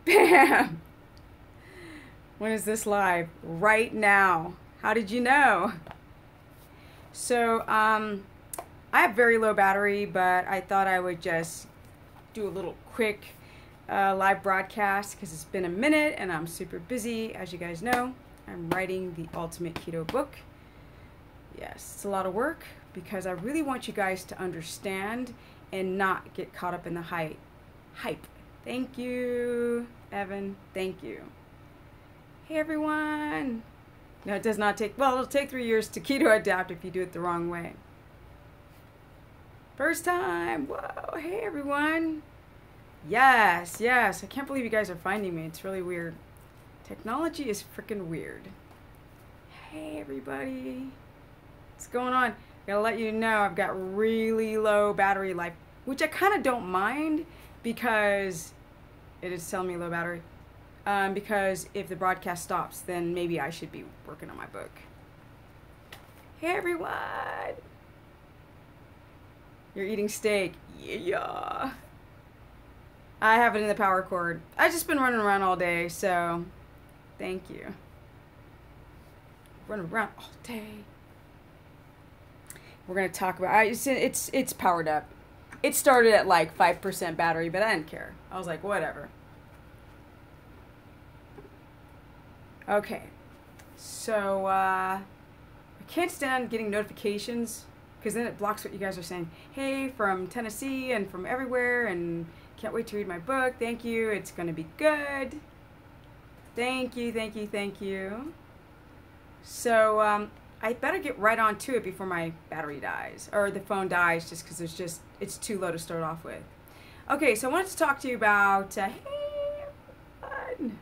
Bam! When is this live? Right now. How did you know? So, I have very low battery, but I thought I would just do a little quick live broadcast because it's been a minute and I'm super busy. As you guys know, I'm writing the Ultimate Keto book. Yes, it's a lot of work because I really want you guys to understand and not get caught up in the hype. Thank you, Evan. Thank you. Hey, everyone. No, it does not take, well, it'll take 3 years to keto adapt if you do it the wrong way. First time. Whoa. Hey, everyone. Yes. I can't believe you guys are finding me. It's really weird. Technology is freaking weird. Hey, everybody. What's going on? I gotta let you know I've got really low battery life, which I kind of don't mind because it is telling me low battery. Because if the broadcast stops, then maybe I should be working on my book. Hey, everyone. You're eating steak. Yeah. I have it in the power cord. I've just been running around all day, so thank you. Running around all day. We're going to talk about, it's powered up. It started at like 5% battery, but I didn't care. I was like, whatever. Okay. So, I can't stand getting notifications because then it blocks what you guys are saying. Hey, from Tennessee and from everywhere, and can't wait to read my book. Thank you. It's going to be good. Thank you. So, I better get right on to it before my battery dies, or the phone dies, just because it's too low to start off with. Okay, so I wanted to talk to you about, hey, everyone.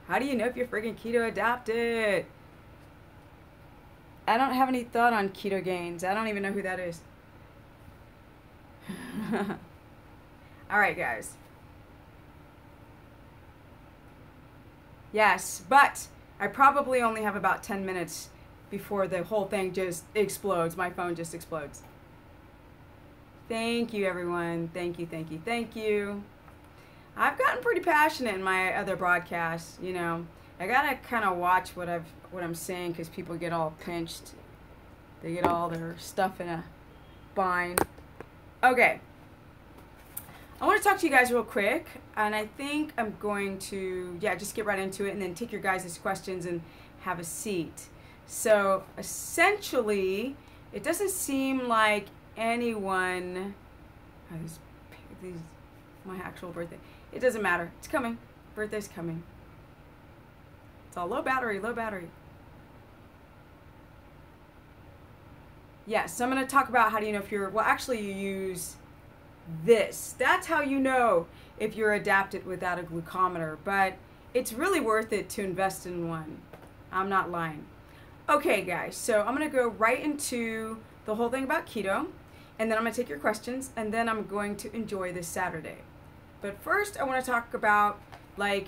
How do you know if you're freaking keto adapted? I don't have any thought on keto gains. I don't even know who that is. All right, guys. Yes, but I probably only have about 10 minutes before the whole thing just explodes. My phone just explodes. Thank you, everyone. Thank you. I've gotten pretty passionate in my other broadcasts. You know, I gotta kind of watch what I'm saying because people get all pinched. They get all their stuff in a bind. Okay. I want to talk to you guys real quick, and I think I'm going to, just get right into it and then take your guys' questions and have a seat. So, essentially, it doesn't seem like anyone, my actual birthday, it doesn't matter. It's coming. Birthday's coming. It's all low battery. Yes, so I'm going to talk about how do you know if you're, well, actually you use this. That's how you know if you're adapted without a glucometer, but it's really worth it to invest in one. I'm not lying. Okay, guys, so I'm going to go right into the whole thing about keto, and then I'm going to take your questions, and then I'm going to enjoy this Saturday. But first, I want to talk about, like,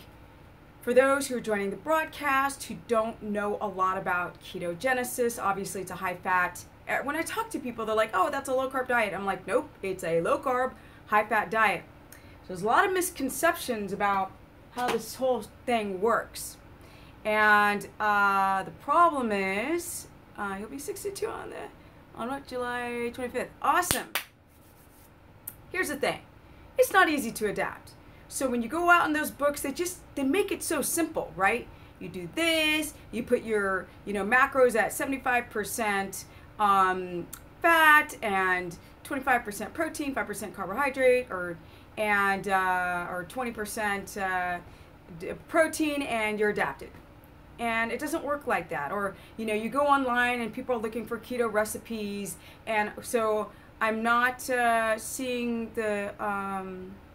for those who are joining the broadcast who don't know a lot about ketogenesis, obviously it's a high-fat. When I talk to people, they're like, oh, that's a low-carb diet. I'm like, nope, it's a low-carb, high-fat diet. So there's a lot of misconceptions about how this whole thing works. And the problem is, you'll be 62 on what, July 25th. Awesome. Here's the thing. It's not easy to adapt. So when you go out in those books, they make it so simple, right? You do this, you put your, macros at 75% fat and 25% protein, 5% carbohydrate, or 20% protein, and you're adapted. And it doesn't work like that. Or, you go online and people are looking for keto recipes. And so I'm not seeing the,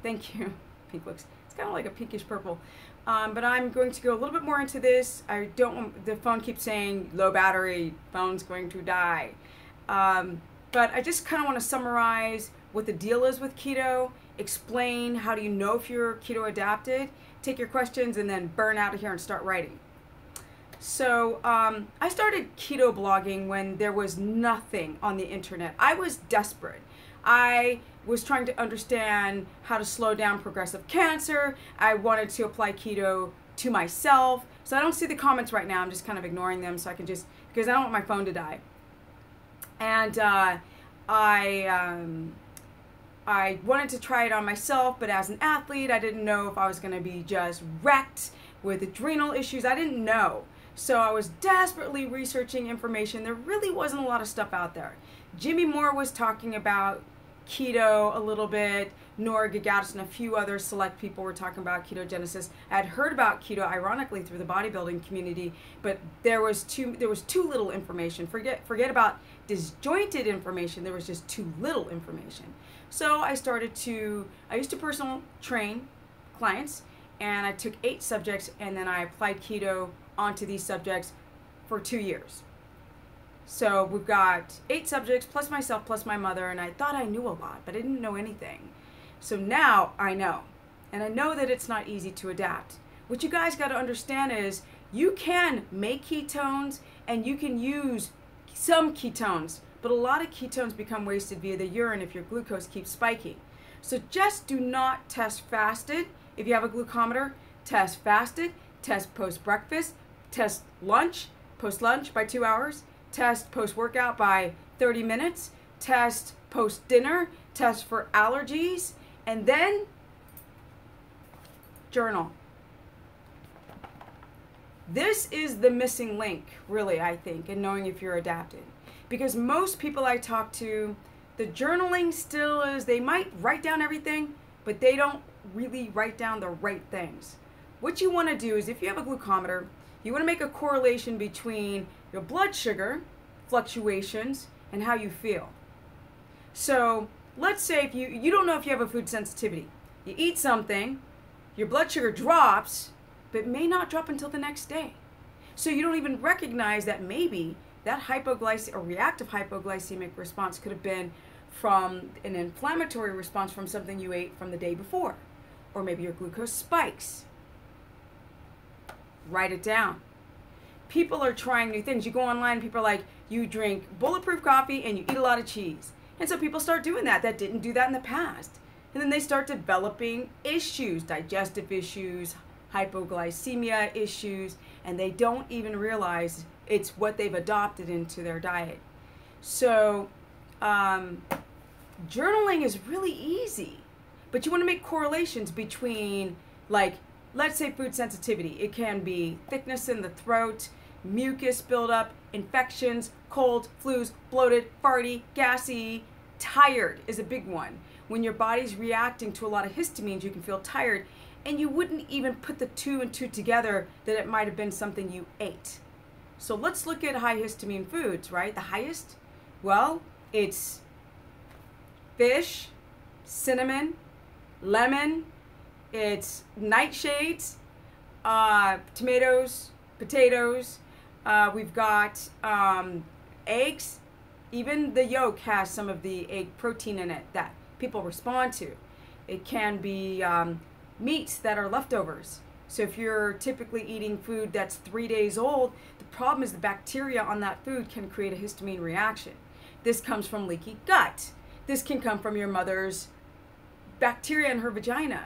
thank you, pink looks, it's kind of like a pinkish purple. But I'm going to go a little bit more into this. The phone keeps saying low battery, phone's going to die. But I just kind of want to summarize what the deal is with keto, explain how do you know if you're keto adapted, take your questions, and then burn out of here and start writing. So I started keto blogging when there was nothing on the internet. I was desperate. I was trying to understand how to slow down progressive cancer. I wanted to apply keto to myself. So I don't see the comments right now. I'm just kind of ignoring them so I can just, because I don't want my phone to die. And I wanted to try it on myself, but as an athlete, I didn't know if I was going to be just wrecked with adrenal issues. I didn't know. So I was desperately researching information. There really wasn't a lot of stuff out there. Jimmy Moore was talking about keto a little bit. Nora Gagatis and a few other select people were talking about ketogenesis. I had heard about keto, ironically, through the bodybuilding community, but there was too little information. Forget about disjointed information. There was just too little information. So I used to personal train clients, and I took 8 subjects, and then I applied keto onto these subjects for 2 years. So we've got 8 subjects plus myself plus my mother, and I thought I knew a lot, but I didn't know anything. So now I know, and I know that it's not easy to adapt. What you guys got to understand is you can make ketones and you can use some ketones, but a lot of ketones become wasted via the urine if your glucose keeps spiking. So just do not test fasted. If you have a glucometer, test fasted, test post-breakfast, test lunch, post-lunch by 2 hours, test post-workout by 30 minutes, test post-dinner, test for allergies, and then journal. This is the missing link, really, I think, in knowing if you're adapted. Because most people I talk to, the journaling still is, they might write down everything, but they don't really write down the right things. What you want to do is, if you have a glucometer, you want to make a correlation between your blood sugar fluctuations and how you feel. So let's say if you don't know if you have a food sensitivity. You eat something, your blood sugar drops, but may not drop until the next day. So you don't even recognize that maybe that hypoglycemic or reactive hypoglycemic response could have been from an inflammatory response from something you ate from the day before. Or maybe your glucose spikes. Write it down. People are trying new things. You go online, people are like, you drink bulletproof coffee and you eat a lot of cheese. And so people start doing that didn't do that in the past. And then they start developing issues, digestive issues, hypoglycemia issues, and they don't even realize it's what they've adopted into their diet. So journaling is really easy, but you want to make correlations between, like, let's say food sensitivity. It can be thickness in the throat, mucus buildup, infections, cold, flus, bloated, farty, gassy. Tired is a big one. When your body's reacting to a lot of histamines, you can feel tired, and you wouldn't even put the 2 and 2 together that it might have been something you ate. So let's look at high histamine foods, right? The highest? Well, it's fish, cinnamon, lemon, it's nightshades, tomatoes, potatoes, we've got eggs. Even the yolk has some of the egg protein in it that people respond to. It can be meats that are leftovers. So if you're typically eating food that's 3 days old, the problem is the bacteria on that food can create a histamine reaction. This comes from leaky gut. This can come from your mother's bacteria in her vagina.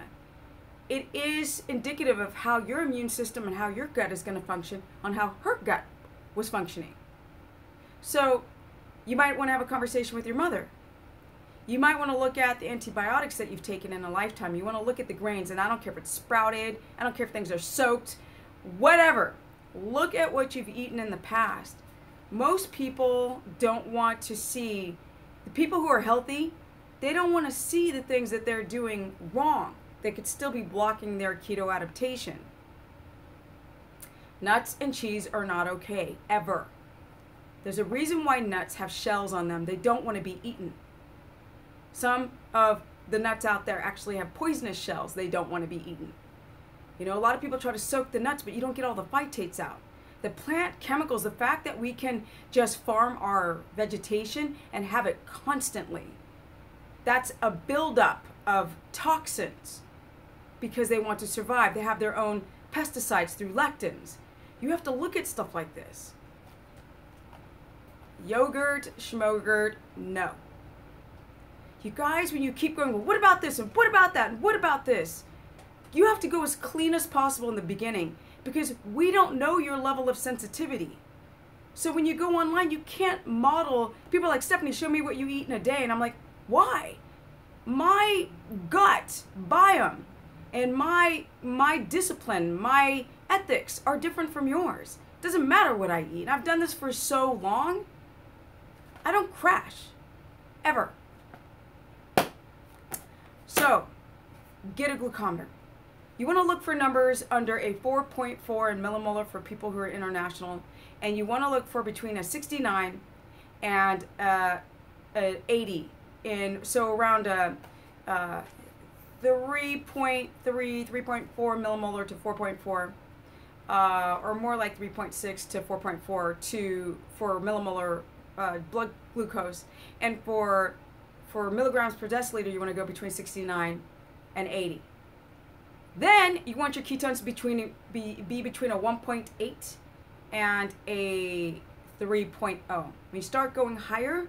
It is indicative of how your immune system and how your gut is going to function on how her gut was functioning. So you might want to have a conversation with your mother. You might want to look at the antibiotics that you've taken in a lifetime. You want to look at the grains, and I don't care if it's sprouted, I don't care if things are soaked, whatever. Look at what you've eaten in the past. Most people don't want to see, the people who are healthy, they don't want to see the things that they're doing wrong. They could still be blocking their keto adaptation. Nuts and cheese are not okay, ever. There's a reason why nuts have shells on them. They don't want to be eaten. Some of the nuts out there actually have poisonous shells. They don't want to be eaten. You know, a lot of people try to soak the nuts, but you don't get all the phytates out. The plant chemicals, the fact that we can just farm our vegetation and have it constantly, that's a buildup of toxins because they want to survive. They have their own pesticides through lectins. You have to look at stuff like this. Yogurt, schmogurt, no. You guys, when you keep going, well, what about this and what about that and what about this? You have to go as clean as possible in the beginning because we don't know your level of sensitivity. So when you go online, you can't model. People are like, Stephanie, show me what you eat in a day. And I'm like, why? My gut biome and my discipline, my ethics are different from yours. It doesn't matter what I eat. I've done this for so long. I don't crash. Ever. So, get a glucometer. You want to look for numbers under a 4.4 in millimolar for people who are international, and you want to look for between a 69 and a 80, so around a 3.3, 3.4 millimolar to 4.4, or more like 3.6 to 4.4 for millimolar blood glucose, and for milligrams per deciliter, you want to go between 69 and 80. Then you want your ketones be between a 1.8 and a 3.0. When you start going higher,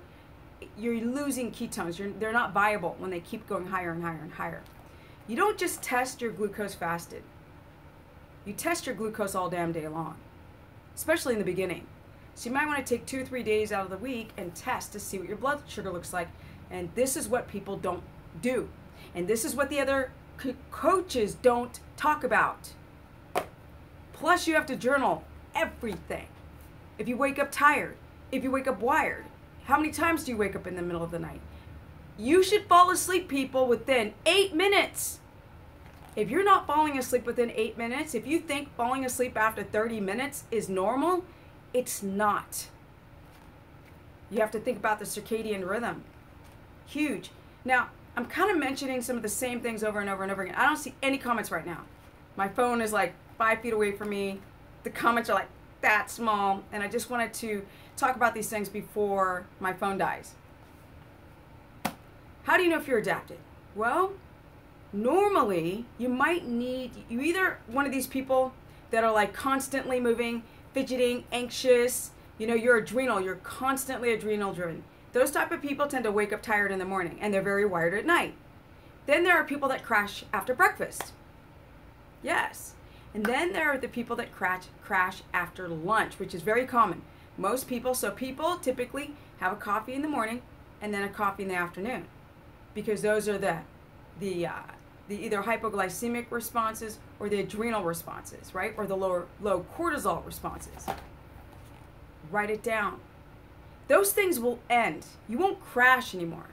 you're losing ketones. They're not viable when they keep going higher and higher and higher. You don't just test your glucose fasted. You test your glucose all damn day long, especially in the beginning. So you might want to take 2 or 3 days out of the week and test to see what your blood sugar looks like. And this is what people don't do. And this is what the other coaches don't talk about. Plus, you have to journal everything. If you wake up tired, if you wake up wired, how many times do you wake up in the middle of the night? You should fall asleep, people, within 8 minutes. If you're not falling asleep within 8 minutes, if you think falling asleep after 30 minutes is normal, it's not. You have to think about the circadian rhythm. Huge. Now, I'm kind of mentioning some of the same things over and over and over again. I don't see any comments right now. My phone is like 5 feet away from me. The comments are like that small. And I just wanted to talk about these things before my phone dies. How do you know if you're adapted? Well, normally you might need, you either one of these people that are like constantly moving, fidgeting, anxious, you know, you're constantly adrenal driven. Those type of people tend to wake up tired in the morning and they're very wired at night. Then there are people that crash after breakfast. Yes. And then there are the people that crash after lunch, which is very common. Most people, so people typically have a coffee in the morning and then a coffee in the afternoon, because those are the either hypoglycemic responses or the adrenal responses, right? Or the low cortisol responses. Write it down. Those things will end. You won't crash anymore.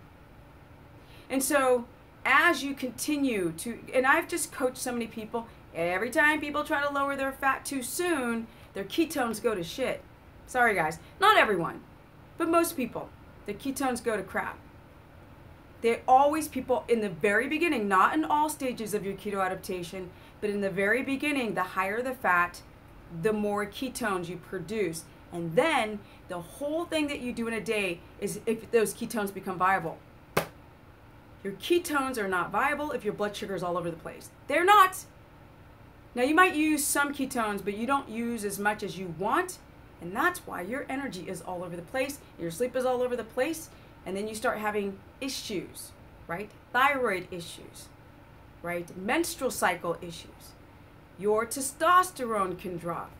And so as you continue to, and I've just coached so many people, every time people try to lower their fat too soon, their ketones go to shit. Sorry guys, not everyone, but most people, their ketones go to crap. They always, people in the very beginning, not in all stages of your keto adaptation, but in the very beginning, the higher the fat, the more ketones you produce. And then the whole thing that you do in a day is if those ketones become viable. Your ketones are not viable if your blood sugar is all over the place. They're not. Now you might use some ketones, but you don't use as much as you want. And that's why your energy is all over the place. Your sleep is all over the place. And then you start having issues, right? Thyroid issues, right? Menstrual cycle issues. Your testosterone can drop.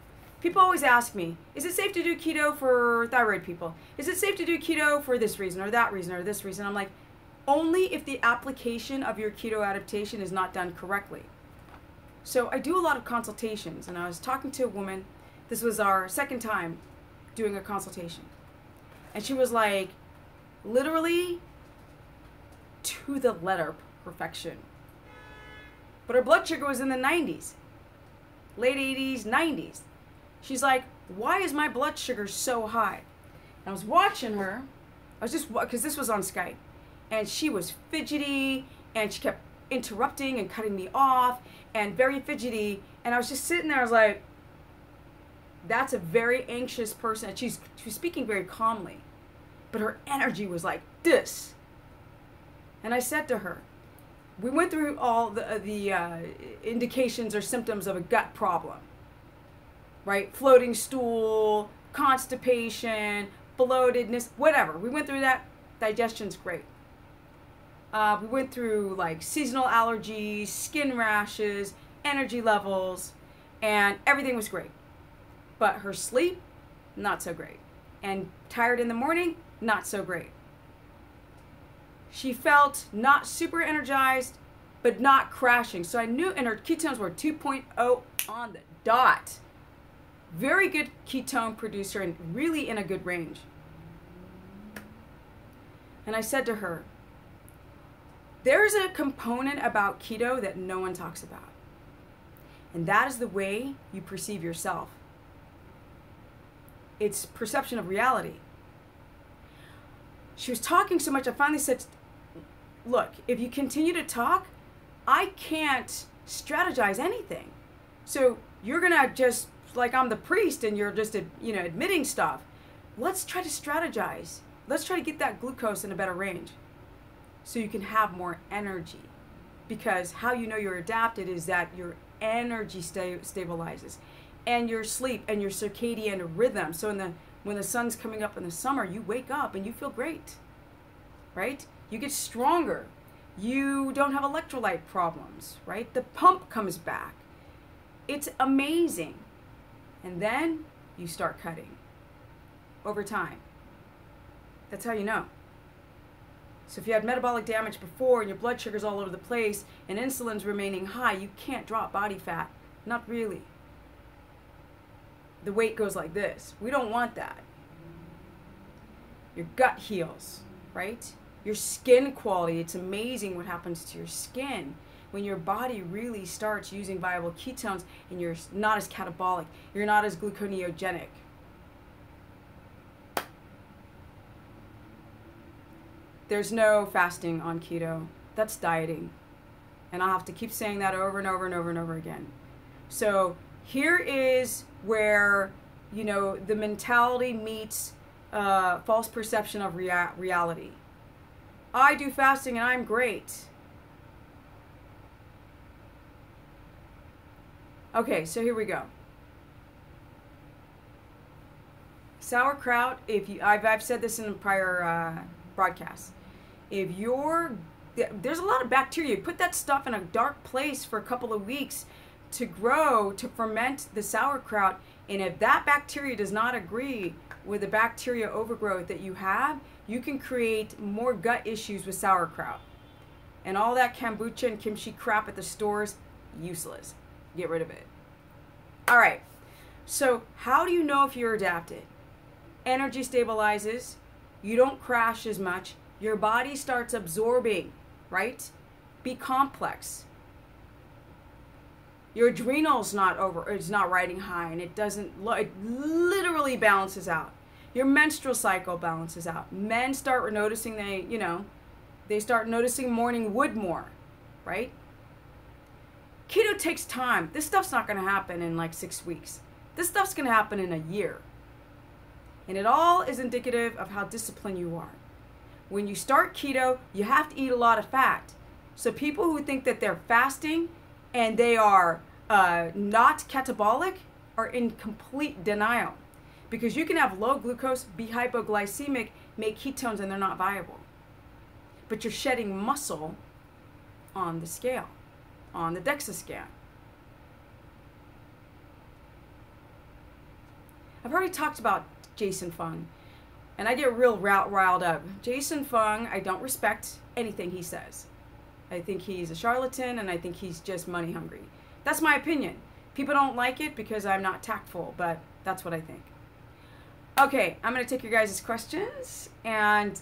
People always ask me, is it safe to do keto for thyroid people? Is it safe to do keto for this reason or that reason or this reason? I'm like, only if the application of your keto adaptation is not done correctly. So I do a lot of consultations, and I was talking to a woman. This was our second time doing a consultation. And she was like, literally to the letter, perfection. But her blood sugar was in the 90s, late 80s, 90s. She's like, why is my blood sugar so high? And I was watching her. I was just, because this was on Skype. And she was fidgety, and she kept interrupting and cutting me off, and very fidgety. And I was just sitting there, I was like, that's a very anxious person. And she's speaking very calmly, but her energy was like this. And I said to her, we went through all the indications or symptoms of a gut problem. Right? Floating stool, constipation, bloatedness, whatever. We went through that. Digestion's great. We went through like seasonal allergies, skin rashes, energy levels, and everything was great. But her sleep, not so great. And tired in the morning, not so great. She felt not super energized, but not crashing. So I knew, and her ketones were 2.0 on the dot. Very good ketone producer and really in a good range. And I said to her, there's a component about keto that no one talks about. And that is the way you perceive yourself. It's perception of reality. She was talking so much, I finally said, look, if you continue to talk, I can't strategize anything. So you're gonna just, like I'm the priest and you're just, admitting stuff. Let's try to strategize. Let's try to get that glucose in a better range so you can have more energy. Because how you know you're adapted is that your energy stabilizes, and your sleep and your circadian rhythm. So when the sun's coming up in the summer, you wake up and you feel great, right? You get stronger. You don't have electrolyte problems, right? The pump comes back. It's amazing. And then you start cutting over time. That's how you know. So if you had metabolic damage before and your blood sugar's all over the place and insulin's remaining high, you can't drop body fat. Not really. The weight goes like this. We don't want that. Your gut heals, right? Your skin quality, it's amazing what happens to your skin when your body really starts using viable ketones and you're not as catabolic, you're not as gluconeogenic. There's no fasting on keto. That's dieting. And I'll have to keep saying that over and over and over and over again. So here is where, the mentality meets false perception of reality. I do fasting and I'm great. Okay, so here we go. Sauerkraut, I've said this in prior broadcasts. There's a lot of bacteria. Put that stuff in a dark place for a couple of weeks to grow, to ferment the sauerkraut. And if that bacteria does not agree with the bacteria overgrowth that you have, you can create more gut issues with sauerkraut. And all that kombucha and kimchi crap at the stores, useless. Get rid of it. All right. So how do you know if you're adapted? Energy stabilizes. You don't crash as much. Your body starts absorbing, right? Be complex. Your adrenals it's not riding high, and it literally balances out. Your menstrual cycle balances out. Men start noticing they start noticing morning wood more, right? Keto takes time. This stuff's not going to happen in like 6 weeks. This stuff's going to happen in a year. And it all is indicative of how disciplined you are. When you start keto, you have to eat a lot of fat. So people who think that they're fasting and they are not catabolic are in complete denial. Because you can have low glucose, be hypoglycemic, make ketones, and they're not viable. But you're shedding muscle on the scale, on the DEXA scan. I've already talked about Jason Fung, and I get real riled up. Jason Fung, I don't respect anything he says. I think he's a charlatan, and I think he's just money hungry. That's my opinion. People don't like it because I'm not tactful, but that's what I think. Okay, I'm going to take your guys' questions, and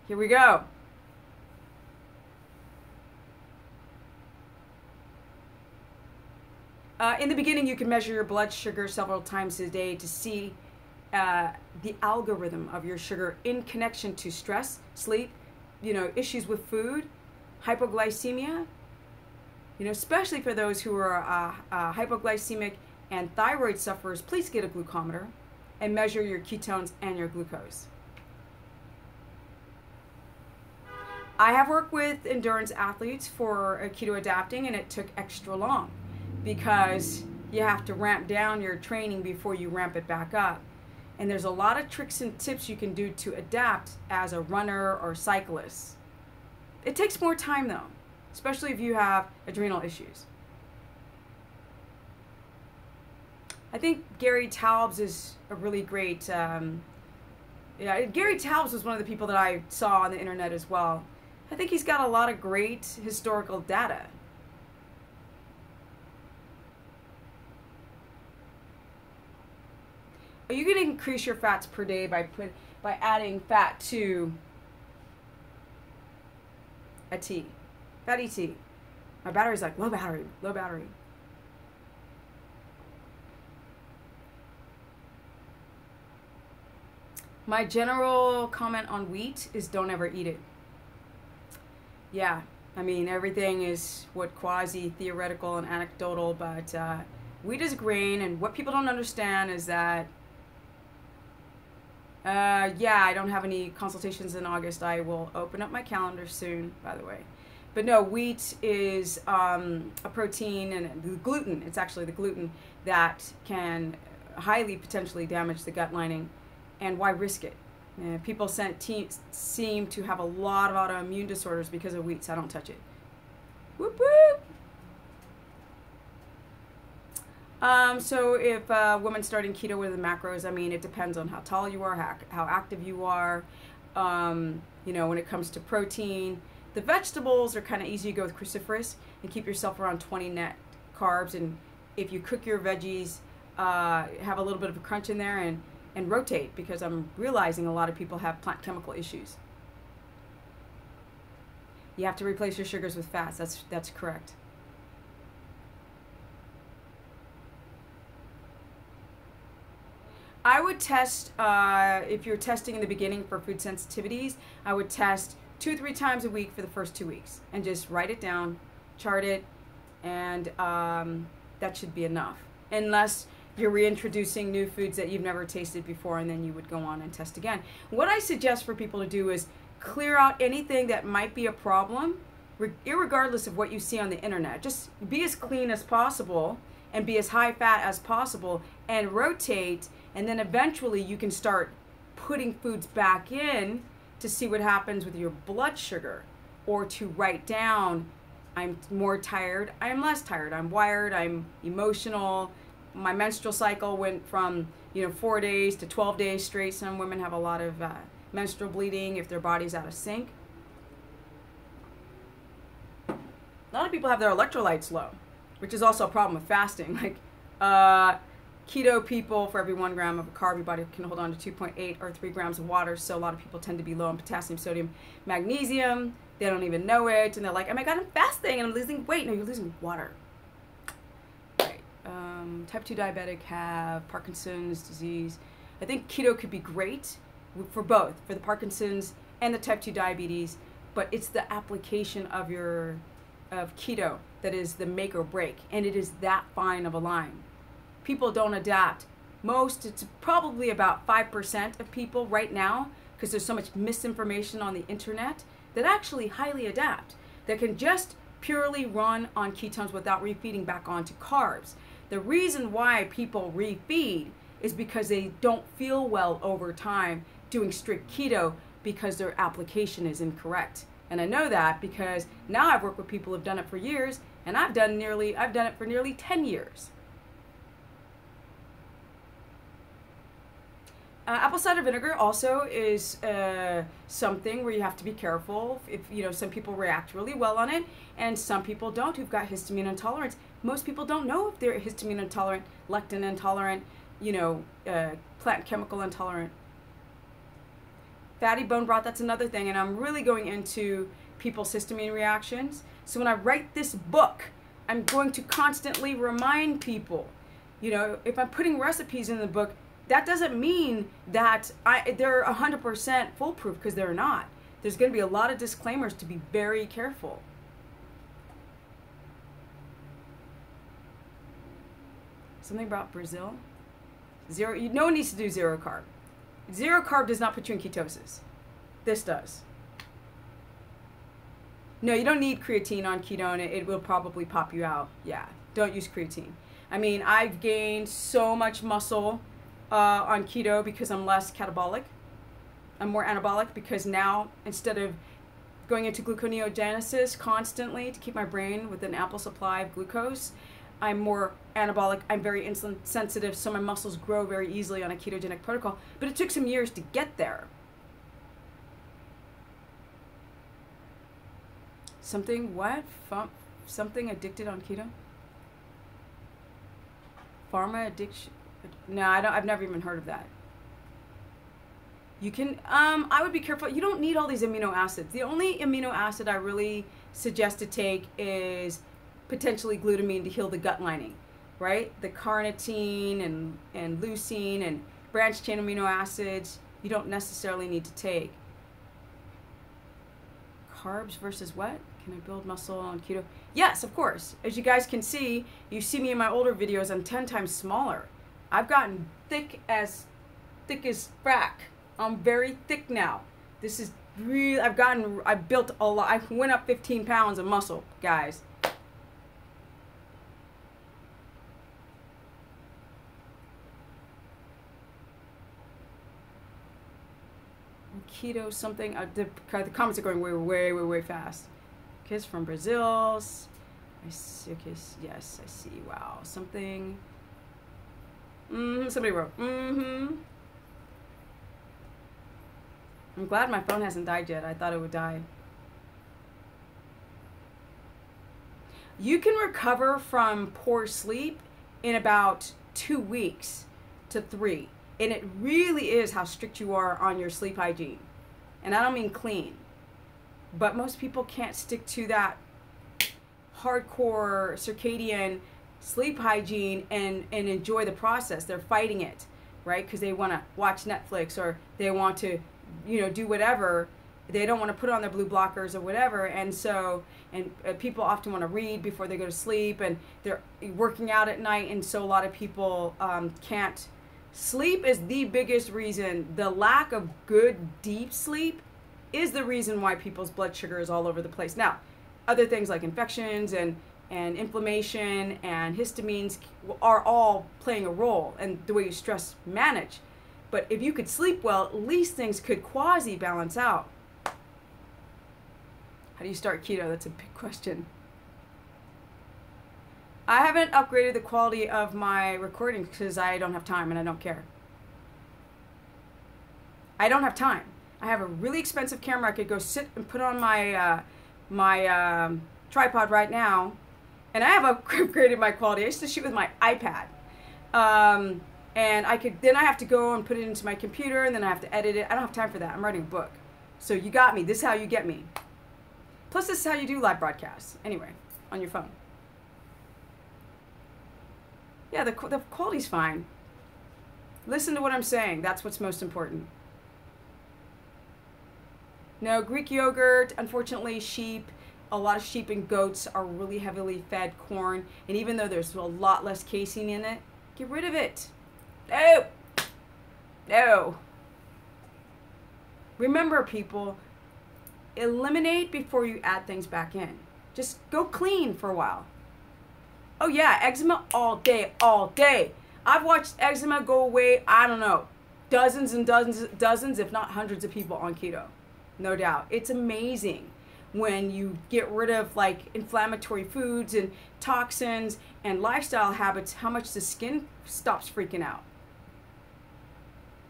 here we go. In the beginning, you can measure your blood sugar several times a day to see the algorithm of your sugar in connection to stress, sleep, issues with food, hypoglycemia. Especially for those who are hypoglycemic and thyroid sufferers, please get a glucometer and measure your ketones and your glucose. I have worked with endurance athletes for keto adapting, and it took extra long because you have to ramp down your training before you ramp it back up. And there's a lot of tricks and tips you can do to adapt as a runner or cyclist. It takes more time though, especially if you have adrenal issues. I think Gary Taubes is a really great, Gary Taubes was one of the people that I saw on the internet as well. I think he's got a lot of great historical data. You can increase your fats per day by adding fat to a tea. Fatty tea. My battery's like low battery, low battery. My general comment on wheat is don't ever eat it. Yeah, I mean, everything is what quasi-theoretical and anecdotal, but wheat is a grain, and what people don't understand is that, yeah, I don't have any consultations in August. I will open up my calendar soon, by the way. But no, wheat is a protein, and the gluten, it's actually the gluten that can highly potentially damage the gut lining. And why risk it? People seem to have a lot of autoimmune disorders because of wheat, so I don't touch it. Whoop whoop! So if a woman's starting keto with the macros, I mean, it depends on how tall you are, how active you are. You know, when it comes to protein, the vegetables are kind of easy to go with cruciferous and keep yourself around 20 net carbs. And if you cook your veggies, have a little bit of a crunch in there and rotate, because I'm realizing a lot of people have plant chemical issues. You have to replace your sugars with fats. That's correct. I would test, if you're testing in the beginning for food sensitivities, I would test 2-3 times a week for the first 2 weeks and just write it down, chart it, and that should be enough. Unless you're reintroducing new foods that you've never tasted before, and then you would go on and test again. What I suggest for people to do is clear out anything that might be a problem, irregardless of what you see on the internet. Just be as clean as possible and be as high fat as possible and rotate, and then eventually you can start putting foods back in to see what happens with your blood sugar, or to write down, I'm more tired, I'm less tired, I'm wired, I'm emotional. My menstrual cycle went from 4 days to 12 days straight. Some women have a lot of menstrual bleeding if their body's out of sync. A lot of people have their electrolytes low, which is also a problem with fasting. Like keto people, for every 1 gram of a carb, your body can hold on to 2.8 or 3 grams of water. So a lot of people tend to be low in potassium, sodium, magnesium. They don't even know it, and they're like, oh my God, I'm fasting and I'm losing weight. No, you're losing water. Type 2 diabetic have Parkinson's disease. I think keto could be great for both, for the Parkinson's and the type 2 diabetes, but it's the application of keto that is the make or break, and it is that fine of a line. People don't adapt. It's probably about 5% of people right now, because there's so much misinformation on the internet, that actually highly adapt, that can just purely run on ketones without refeeding back onto carbs. The reason why people refeed is because they don't feel well over time doing strict keto, because their application is incorrect. And I know that because now I've worked with people who've done it for years, and I've done it for nearly 10 years. Apple cider vinegar also is something where you have to be careful. If some people react really well on it, and some people don't, who've got histamine intolerance. Most people don't know if they're histamine intolerant, lectin intolerant, plant chemical intolerant. Fatty bone broth, that's another thing, and I'm really going into people's histamine reactions. So when I write this book, I'm going to constantly remind people, if I'm putting recipes in the book, that doesn't mean that they're 100% foolproof, because they're not. There's going to be a lot of disclaimers to be very careful. Something about Brazil? No one needs to do zero carb. Zero carb does not put you in ketosis. This does. No, you don't need creatine on keto, and it will probably pop you out. Yeah, don't use creatine. I mean, I've gained so much muscle on keto because I'm less catabolic. I'm more anabolic, because now, instead of going into gluconeogenesis constantly to keep my brain with an ample supply of glucose. I'm more anabolic. I'm very insulin sensitive, so my muscles grow very easily on a ketogenic protocol. But it took some years to get there. Something what? Something addicted on keto? Pharma addiction? No, I've never even heard of that. You can, I would be careful. You don't need all these amino acids. The only amino acid I really suggest to take is potentially glutamine to heal the gut lining, right? The carnitine and leucine and branched chain amino acids, you don't necessarily need to take. Carbs versus what? Can I build muscle on keto? Yes, of course. As you guys can see, you see me in my older videos, I'm 10 times smaller. I've gotten thick as frack. I'm very thick now. This is really, I've built a lot. I went up 15 pounds of muscle, guys. Keto something, the comments are going way fast. Kids from Brazil. I see, okay, yes, I see, wow. Something, somebody wrote, I'm glad my phone hasn't died yet. I thought it would die. You can recover from poor sleep in about 2 weeks to 3. And it really is how strict you are on your sleep hygiene. And I don't mean clean. But most people can't stick to that hardcore circadian sleep hygiene and enjoy the process. They're fighting it, right? Because they want to watch Netflix or they want to, do whatever. They don't want to put on their blue blockers or whatever. And so, people often want to read before they go to sleep, and they're working out at night. And so a lot of people can't. Sleep is the biggest reason. The lack of good, deep sleep is the reason why people's blood sugar is all over the place. Now, other things like infections and inflammation and histamines are all playing a role in the way you stress manage. But if you could sleep well, at least things could quasi-balance out. How do you start keto? That's a big question. I haven't upgraded the quality of my recordings because I don't have time and I don't care. I don't have time. I have a really expensive camera I could go sit and put on my tripod right now, and I have upgraded my quality. I used to shoot with my iPad. And then I have to go and put it into my computer, and then I have to edit it. I don't have time for that. I'm writing a book. So you got me. This is how you get me. Plus, this is how you do live broadcasts. Anyway, on your phone. Yeah, the quality's fine. Listen to what I'm saying. That's what's most important. No, Greek yogurt, unfortunately, sheep. A lot of sheep and goats are really heavily fed corn. And even though there's a lot less casein in it, get rid of it. No. No. Remember, people, eliminate before you add things back in. Just go clean for a while. Oh yeah, eczema all day, all day. I've watched eczema go away, I don't know, dozens and dozens, if not hundreds of people on keto. No doubt. It's amazing when you get rid of like inflammatory foods and toxins and lifestyle habits, how much the skin stops freaking out.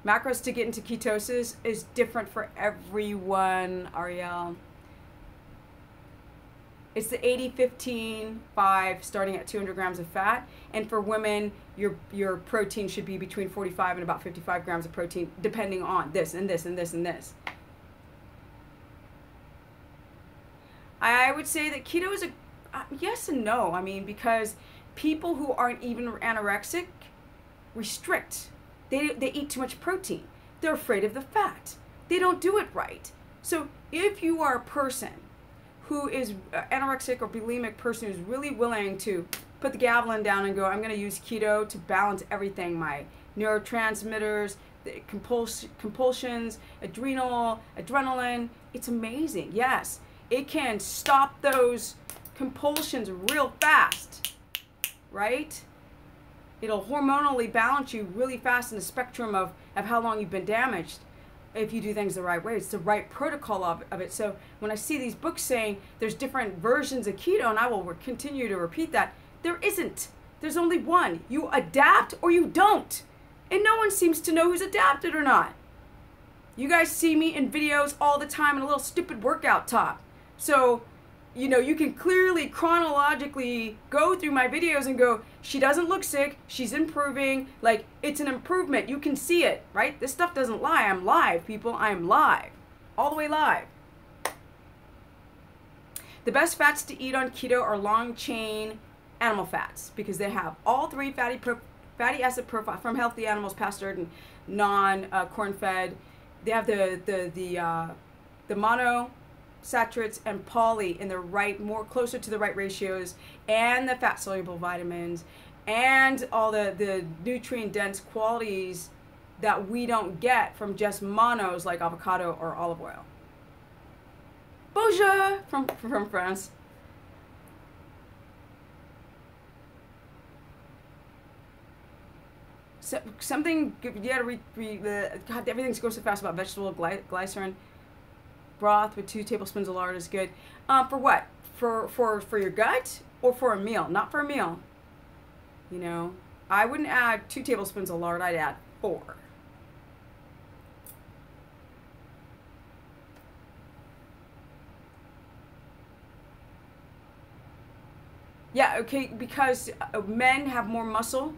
Macros to get into ketosis is different for everyone, Ariel. It's the 80-15-5 starting at 200 grams of fat. And for women, your protein should be between 45 and about 55 grams of protein, depending on this and this and this and this. I would say that keto is a yes and no. I mean, because people who aren't even anorexic restrict. They eat too much protein. They're afraid of the fat. They don't do it right. So if you are a person who is anorexic or bulimic person who's really willing to put the gavel down and go, I'm going to use keto to balance everything, my neurotransmitters, the compulsions, adrenaline, it's amazing. Yes, it can stop those compulsions real fast, right? It'll hormonally balance you really fast in the spectrum of how long you've been damaged. if you do things the right way. It's the right protocol of it. So when I see these books saying there's different versions of keto, and I will continue to repeat that, there isn't. There's only one. You adapt or you don't. And no one seems to know who's adapted or not. You guys see me in videos all the time in a little stupid workout top. So, you know, you can clearly chronologically go through my videos and go, she doesn't look sick, she's improving, like, it's an improvement. You can see it, right? This stuff doesn't lie. I'm live, people. I am live. All the way live. The best fats to eat on keto are long-chain animal fats because they have all three fatty acid profile from healthy animals, pastured and non-corn-fed. They have the monosaturates and poly in the right, more closer to the right ratios, and the fat-soluble vitamins, and all the nutrient-dense qualities that we don't get from just monos like avocado or olive oil. Bonjour from France. So, something you gotta God, everything's going so fast about vegetable glycerin. Broth with 2 tablespoons of lard is good. For what? For your gut or for a meal? Not for a meal. You know, I wouldn't add 2 tablespoons of lard. I'd add 4. Yeah, okay, because men have more muscle,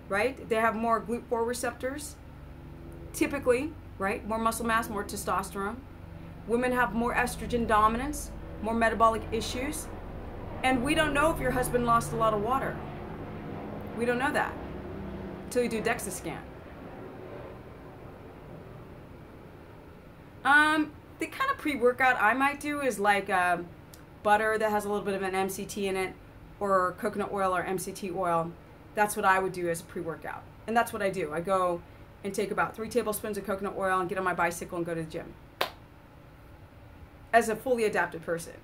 right? They have more GLUT4 receptors, typically, right? More muscle mass, more testosterone. Women have more estrogen dominance, more metabolic issues. And we don't know if your husband lost a lot of water. We don't know that until you do DEXA scan. The kind of pre-workout I might do is like butter that has a little bit of an MCT in it, or coconut oil or MCT oil. That's what I would do as a pre-workout. And that's what I do. I go and take about 3 tablespoons of coconut oil and get on my bicycle and go to the gym. As a fully adapted person.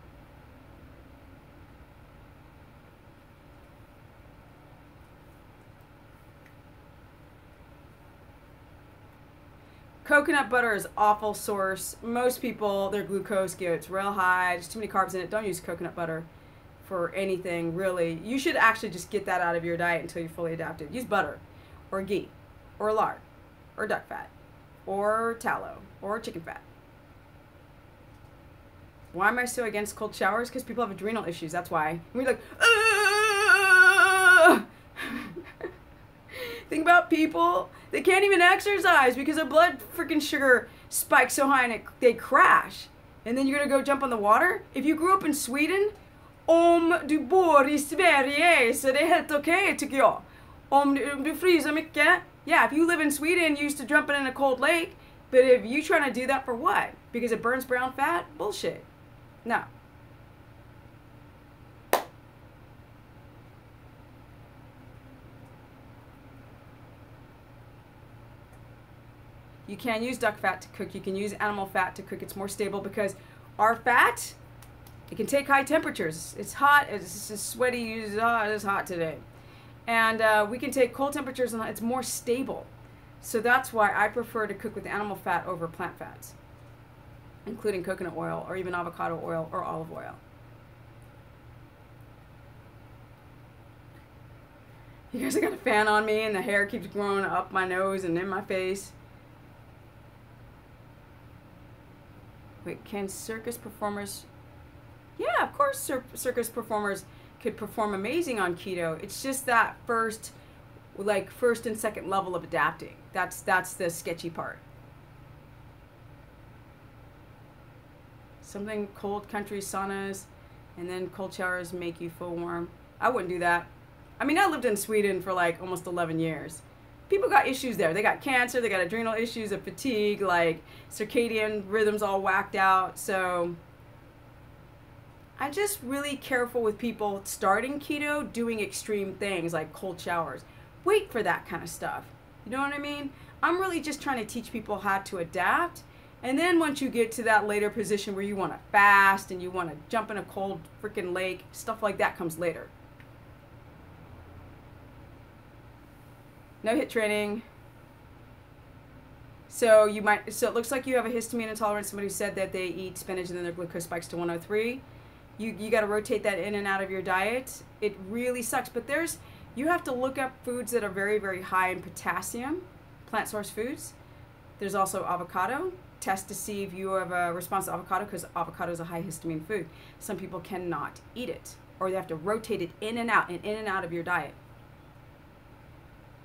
Coconut butter is awful source. Most people, their glucose gets real high. There's too many carbs in it. Don't use coconut butter for anything, really. You should actually just get that out of your diet until you're fully adapted. Use butter, or ghee, or lard, or duck fat, or tallow, or chicken fat. Why am I so against cold showers? Because people have adrenal issues, that's why. And we're like, think about people, they can't even exercise because their blood freaking sugar spikes so high and they crash. And then you're gonna go jump on the water? If you grew up in Sweden, om du bor I Sverige så det är helt okej tycker jag. Om du fryser mycket. Yeah, if you live in Sweden, you used to jump in a cold lake. But if you trying to do that for what? Because it burns brown fat? Bullshit. No. You can use duck fat to cook. You can use animal fat to cook. It's more stable because our fat, it can take high temperatures. It's hot. It's just sweaty. It's hot today. And we can take cold temperatures and it's more stable. So that's why I prefer to cook with animal fat over plant fats, including coconut oil or even avocado oil or olive oil. You guys, I got a fan on me and the hair keeps growing up my nose and in my face. Wait, can circus performers... Yeah, of course circus performers could perform amazing on keto. It's just that first and second level of adapting. That's the sketchy part. Something cold country saunas and then cold showers make you feel warm. I wouldn't do that. I mean, I lived in Sweden for like almost 11 years. People got issues there. They got cancer, they got adrenal issues of fatigue, like circadian rhythms all whacked out. So I'm just really careful with people starting keto, doing extreme things like cold showers. Wait for that kind of stuff. You know what I mean? I'm really just trying to teach people how to adapt. And then once you get to that later position where you want to fast and you want to jump in a cold freaking lake, stuff like that comes later. No hit training. So so it looks like you have a histamine intolerance. Somebody said that they eat spinach and then their glucose spikes to 103. You got to rotate that in and out of your diet. It really sucks. But you have to look up foods that are very, very high in potassium, plant source foods. There's also avocado. Test to see if you have a response to avocado, because avocado is a high histamine food. Some people cannot eat it, or they have to rotate it in and out of your diet.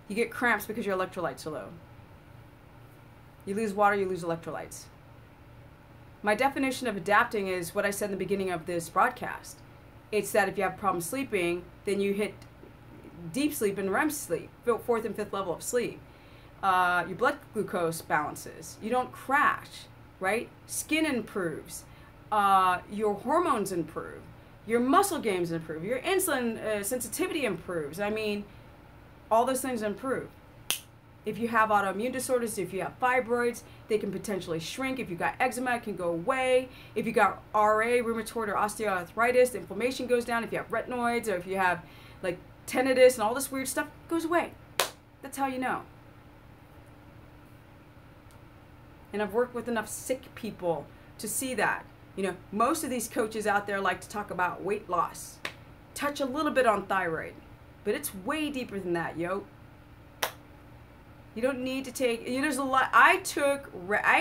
You get cramps because your electrolytes are low. You lose water, you lose electrolytes. My definition of adapting is what I said in the beginning of this broadcast. It's that if you have problems sleeping, then you hit deep sleep and REM sleep, fourth and fifth level of sleep. Your blood glucose balances. You don't crash, right? Skin improves. Your hormones improve. Your muscle gains improve. Your insulin sensitivity improves. I mean, all those things improve. If you have autoimmune disorders, if you have fibroids, they can potentially shrink. If you got eczema, it can go away. If you got RA, rheumatoid or osteoarthritis, the inflammation goes down. If you have retinoids, or if you have like tinnitus and all this weird stuff, it goes away. That's how you know. And I've worked with enough sick people to see that. You know, most of these coaches out there like to talk about weight loss, touch a little bit on thyroid, but it's way deeper than that, yo. You don't need to take, there's a lot. I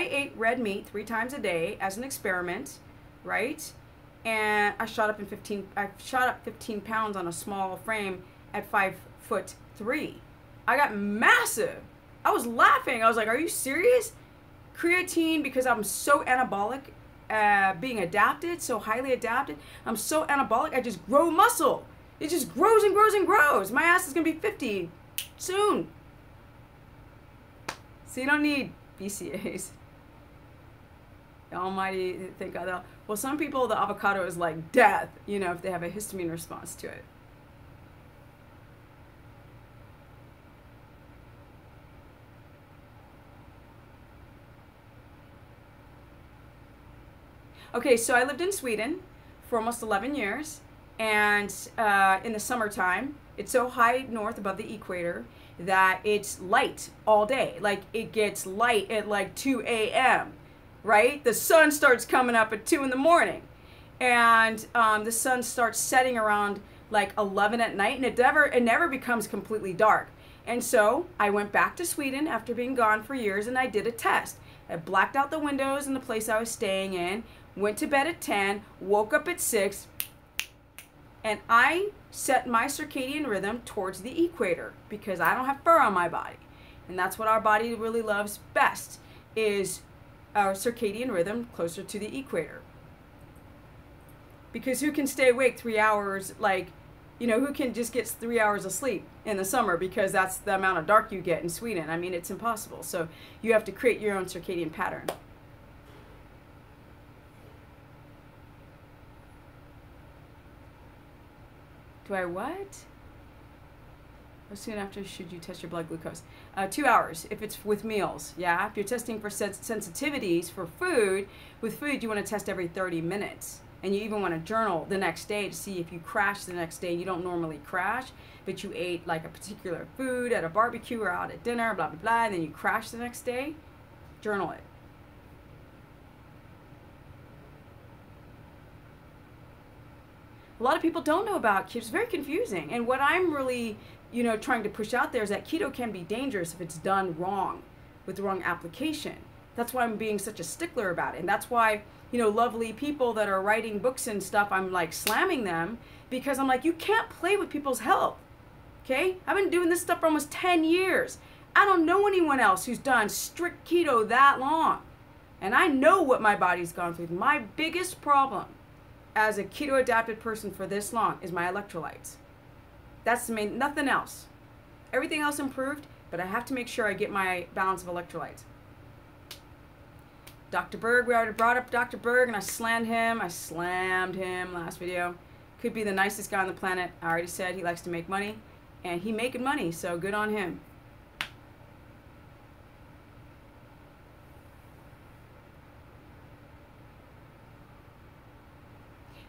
ate red meat 3 times a day as an experiment, right? And I shot up 15 pounds on a small frame at 5'3". I got massive. I was laughing. I was like, are you serious? Creatine, because I'm so anabolic, being adapted, so highly adapted. I'm so anabolic, I just grow muscle. It just grows and grows and grows. My ass is going to be 50 soon. So you don't need BCAAs. The almighty, thank God. Well, some people, the avocado is like death, you know, if they have a histamine response to it. Okay, so I lived in Sweden for almost 11 years, and in the summertime, it's so high north above the equator that it's light all day. Like, it gets light at like 2 a.m., right? The sun starts coming up at 2 in the morning, and the sun starts setting around like 11 at night, and it never becomes completely dark. And so I went back to Sweden after being gone for years, and I did a test. I blacked out the windows in the place I was staying in, went to bed at 10, woke up at 6, and I set my circadian rhythm towards the equator because I don't have fur on my body. And that's what our body really loves best, is our circadian rhythm closer to the equator. Because who can stay awake 3 hours, like, you know, who can just get 3 hours of sleep in the summer, because that's the amount of dark you get in Sweden. I mean, it's impossible. So you have to create your own circadian pattern. Do I what? How soon after should you test your blood glucose? 2 hours, if it's with meals, yeah? If you're testing for sensitivities for food, with food you want to test every 30 minutes. And you even want to journal the next day to see if you crash the next day. You don't normally crash, but you ate like a particular food at a barbecue or out at dinner, blah, blah, blah, and then you crash the next day. Journal it. A lot of people don't know about keto. It's very confusing. And what I'm really, you know, trying to push out there is that keto can be dangerous if it's done wrong, with the wrong application. That's why I'm being such a stickler about it. And that's why, you know, lovely people that are writing books and stuff, I'm like slamming them, because I'm like, you can't play with people's health. Okay? I've been doing this stuff for almost 10 years. I don't know anyone else who's done strict keto that long. And I know what my body's gone through. My biggest problem as a keto adapted person for this long is my electrolytes. That's the main, nothing else. Everything else improved, but I have to make sure I get my balance of electrolytes. Dr. Berg, we already brought up Dr. Berg, and I slammed him last video. Could be the nicest guy on the planet. I already said he likes to make money, and he making money, so good on him.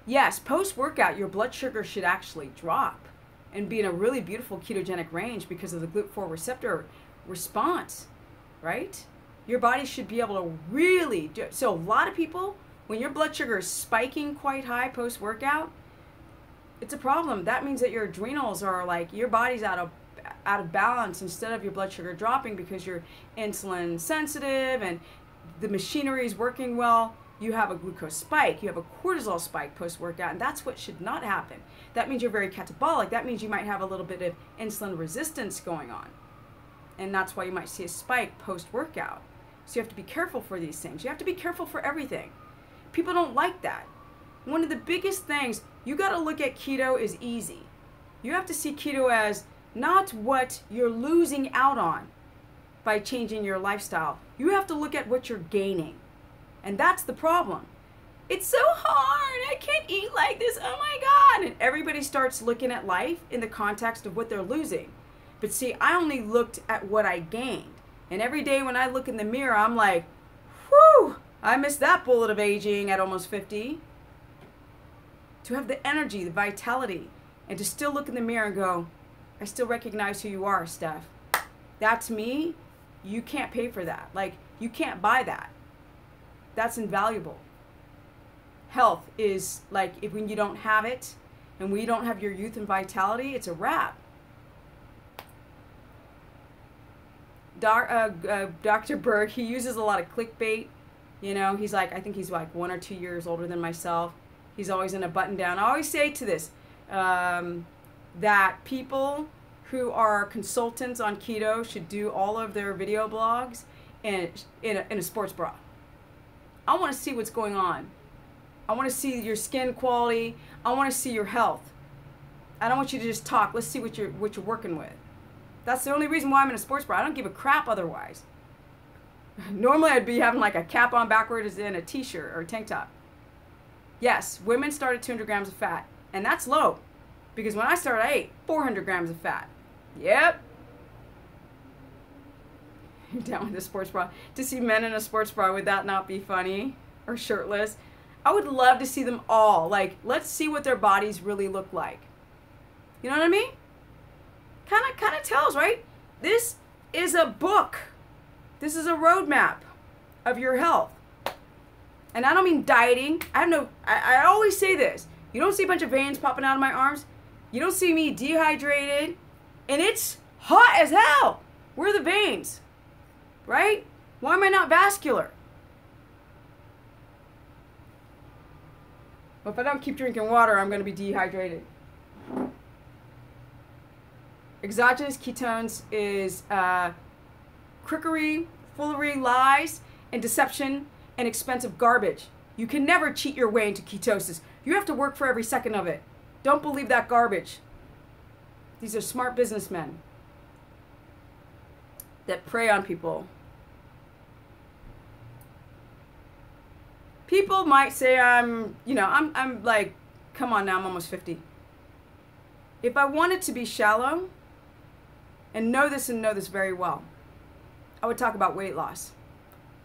Yes, post-workout, your blood sugar should actually drop and be in a really beautiful ketogenic range because of the GLUT4 receptor response, right? Your body should be able to really do it. So a lot of people, when your blood sugar is spiking quite high post-workout, it's a problem. That means that your adrenals are like, your body's out of balance instead of your blood sugar dropping because you're insulin sensitive and the machinery is working well. You have a glucose spike, you have a cortisol spike post-workout, and that's what should not happen. That means you're very catabolic. That means you might have a little bit of insulin resistance going on. And that's why you might see a spike post-workout. So you have to be careful for these things. You have to be careful for everything. People don't like that. One of the biggest things, you got to look at keto as easy. You have to see keto as not what you're losing out on by changing your lifestyle. You have to look at what you're gaining. And that's the problem. It's so hard. I can't eat like this. Oh my God. And everybody starts looking at life in the context of what they're losing. But see, I only looked at what I gained. And every day when I look in the mirror, I'm like, whew, I missed that bullet of aging at almost 50. To have the energy, the vitality, and to still look in the mirror and go, I still recognize who you are, Steph. That's me. You can't pay for that. Like, you can't buy that. That's invaluable. Health is like, if when you don't have it, and when you don't have your youth and vitality, it's a wrap. Dr. Berg, he uses a lot of clickbait. You know, he's like, I think he's like 1 or 2 years older than myself. He's always in a button down. I always say to this, that people who are consultants on keto should do all of their video blogs in a sports bra. I want to see what's going on. I want to see your skin quality. I want to see your health. I don't want you to just talk. Let's see what you're working with. That's the only reason why I'm in a sports bra. I don't give a crap otherwise. Normally I'd be having like a cap on backwards in a t-shirt or a tank top. Yes, women start at 200 grams of fat, and that's low. Because when I started, I ate 400 grams of fat. Yep. You're down with the sports bra. To see men in a sports bra, would that not be funny? Or shirtless? I would love to see them all. Like, let's see what their bodies really look like. You know what I mean? Kind of tells, right? This is a book. This is a roadmap of your health. And I don't mean dieting. I always say this. You don't see a bunch of veins popping out of my arms. You don't see me dehydrated. And it's hot as hell. Where are the veins? Right? Why am I not vascular? Well, if I don't keep drinking water, I'm going to be dehydrated. Exogenous ketones is crickery, foolery, lies, and deception, and expensive garbage. You can never cheat your way into ketosis. You have to work for every second of it. Don't believe that garbage. These are smart businessmen that prey on people. People might say I'm like, come on now, I'm almost 50. If I wanted to be shallow and know this very well, I would talk about weight loss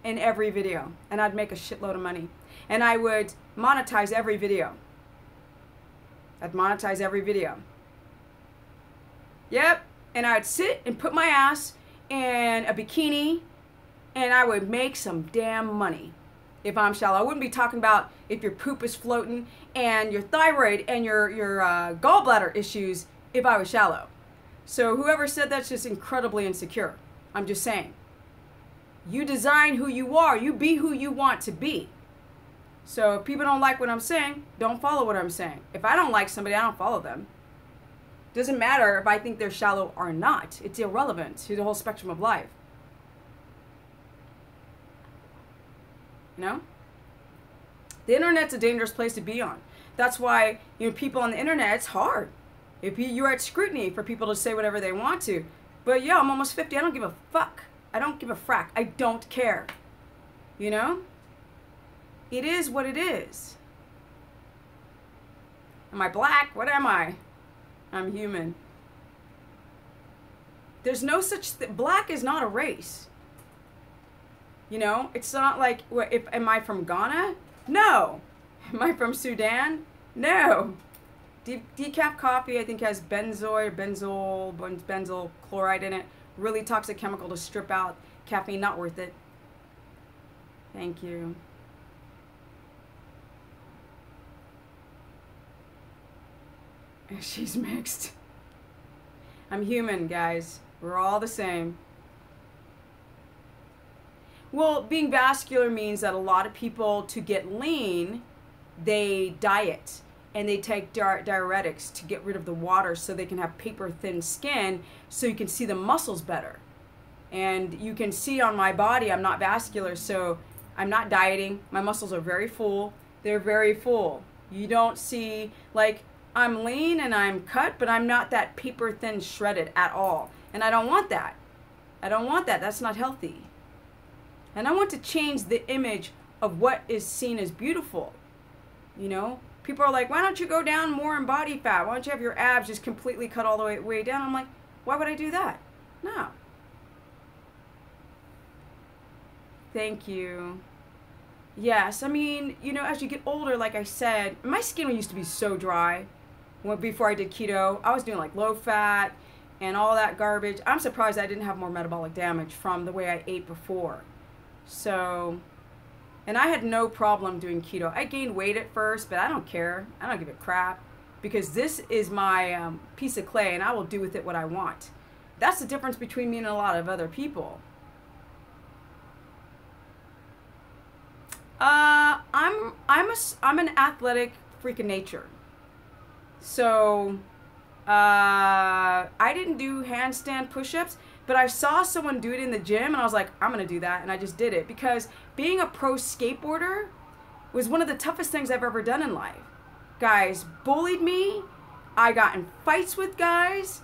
in every video, and I'd make a shitload of money. And I would monetize every video. I'd monetize every video. Yep, and I'd sit and put my ass in a bikini, and I would make some damn money if I'm shallow. I wouldn't be talking about if your poop is floating and your thyroid and your gallbladder issues if I was shallow. So whoever said that's just incredibly insecure. I'm just saying. You design who you are. You be who you want to be. So if people don't like what I'm saying, don't follow what I'm saying. If I don't like somebody, I don't follow them. Doesn't matter if I think they're shallow or not. It's irrelevant to the whole spectrum of life. You know? The internet's a dangerous place to be on. That's why, people on the internet, it's hard. If you're at scrutiny for people to say whatever they want to. But yeah, I'm almost 50. I don't give a fuck. I don't give a frack. I don't care. You know? It is what it is. Am I black? What am I? I'm human. There's no such thing. Black is not a race. It's not like, am I from Ghana? No. Am I from Sudan? No. Decaf coffee, I think, has benzoyl chloride in it. Really toxic chemical to strip out caffeine. Not worth it. Thank you. She's mixed. I'm human, guys. We're all the same. Well, being vascular means that a lot of people, to get lean, they diet and they take diuretics to get rid of the water so they can have paper thin skin so you can see the muscles better. And you can see on my body I'm not vascular, so I'm not dieting. My muscles are very full. They're very full. You don't see, like, I'm lean and I'm cut, but I'm not that paper thin shredded at all. And I don't want that. I don't want that. That's not healthy. And I want to change the image of what is seen as beautiful. You know, people are like, why don't you go down more in body fat? Why don't you have your abs just completely cut all the way down? I'm like, why would I do that? No. Thank you. Yes, I mean, you know, as you get older, like I said, my skin used to be so dry. Before I did keto, I was doing like low fat and all that garbage. I'm surprised I didn't have more metabolic damage from the way I ate before. So, and I had no problem doing keto. I gained weight at first, but I don't care. I don't give a crap because this is my piece of clay and I will do with it what I want. That's the difference between me and a lot of other people. I'm an athletic freak of nature. So, I didn't do handstand push-ups, but I saw someone do it in the gym and I was like, I'm going to do that. And I just did it because being a pro skateboarder was one of the toughest things I've ever done in life. Guys bullied me. I got in fights with guys.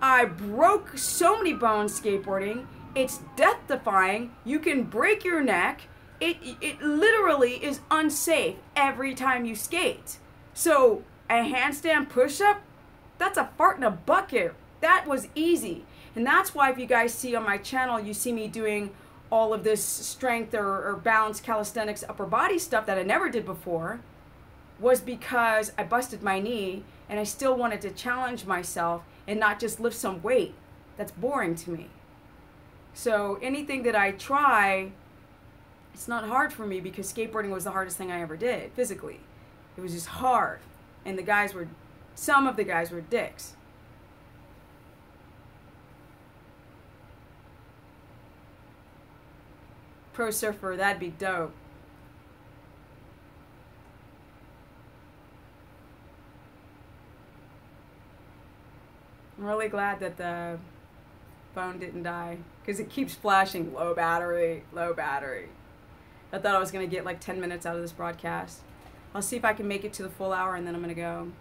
I broke so many bones skateboarding. It's death-defying. You can break your neck. It literally is unsafe every time you skate. So a handstand push-up, that's a fart in a bucket. That was easy. And that's why if you guys see on my channel, you see me doing all of this strength or balance calisthenics upper body stuff that I never did before, was because I busted my knee and I still wanted to challenge myself and not just lift some weight. That's boring to me. So anything that I try, it's not hard for me because skateboarding was the hardest thing I ever did physically. It was just hard. And some of the guys were dicks. Pro surfer, that'd be dope. I'm really glad that the phone didn't die because it keeps flashing low battery, low battery. I thought I was going to get like 10 minutes out of this broadcast. I'll see if I can make it to the full hour and then I'm going to go.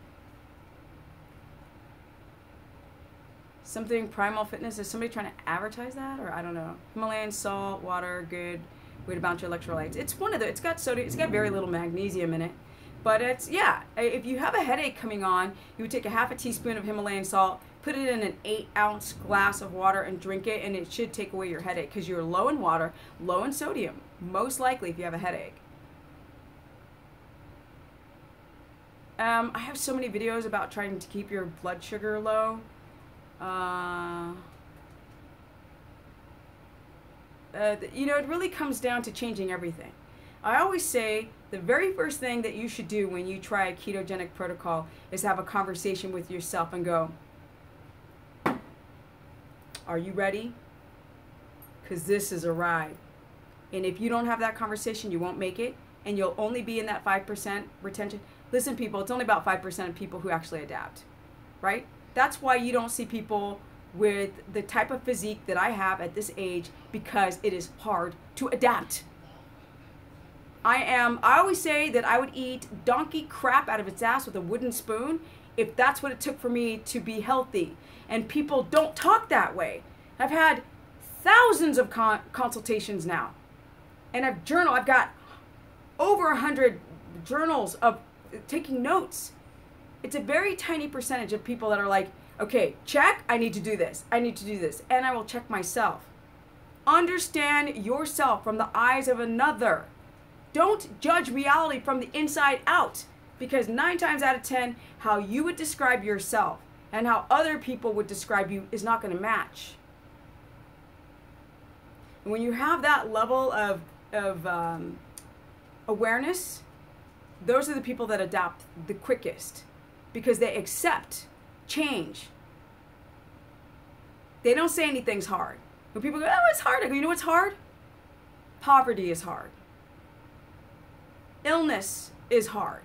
Something Primal Fitness, is somebody trying to advertise that? Or I don't know. Himalayan salt, water, good way to balance your electrolytes. It's one of the, it's got sodium, it's got very little magnesium in it. But it's, yeah, if you have a headache coming on, you would take a half a teaspoon of Himalayan salt, put it in an 8-ounce glass of water and drink it, and it should take away your headache because you're low in water, low in sodium, most likely if you have a headache. I have so many videos about trying to keep your blood sugar low. You know, it really comes down to changing everything. I always say the very first thing that you should do when you try a ketogenic protocol is have a conversation with yourself and go, are you ready? Because this is a ride. And if you don't have that conversation, you won't make it, and you'll only be in that 5% retention. Listen, people, it's only about 5% of people who actually adapt, right? That's why you don't see people with the type of physique that I have at this age, because it is hard to adapt. I always say that I would eat donkey crap out of its ass with a wooden spoon if that's what it took for me to be healthy. And people don't talk that way. I've had thousands of consultations now. And I've got over 100 journals of taking notes. It's a very tiny percentage of people that are like, okay, check, I need to do this. I need to do this. And I will check myself. Understand yourself from the eyes of another. Don't judge reality from the inside out, because 9 times out of 10, how you would describe yourself and how other people would describe you is not going to match. And when you have that level of awareness, those are the people that adapt the quickest because they accept change. They don't say anything's hard. When people go, oh, it's hard, I go, you know what's hard? Poverty is hard. Illness is hard,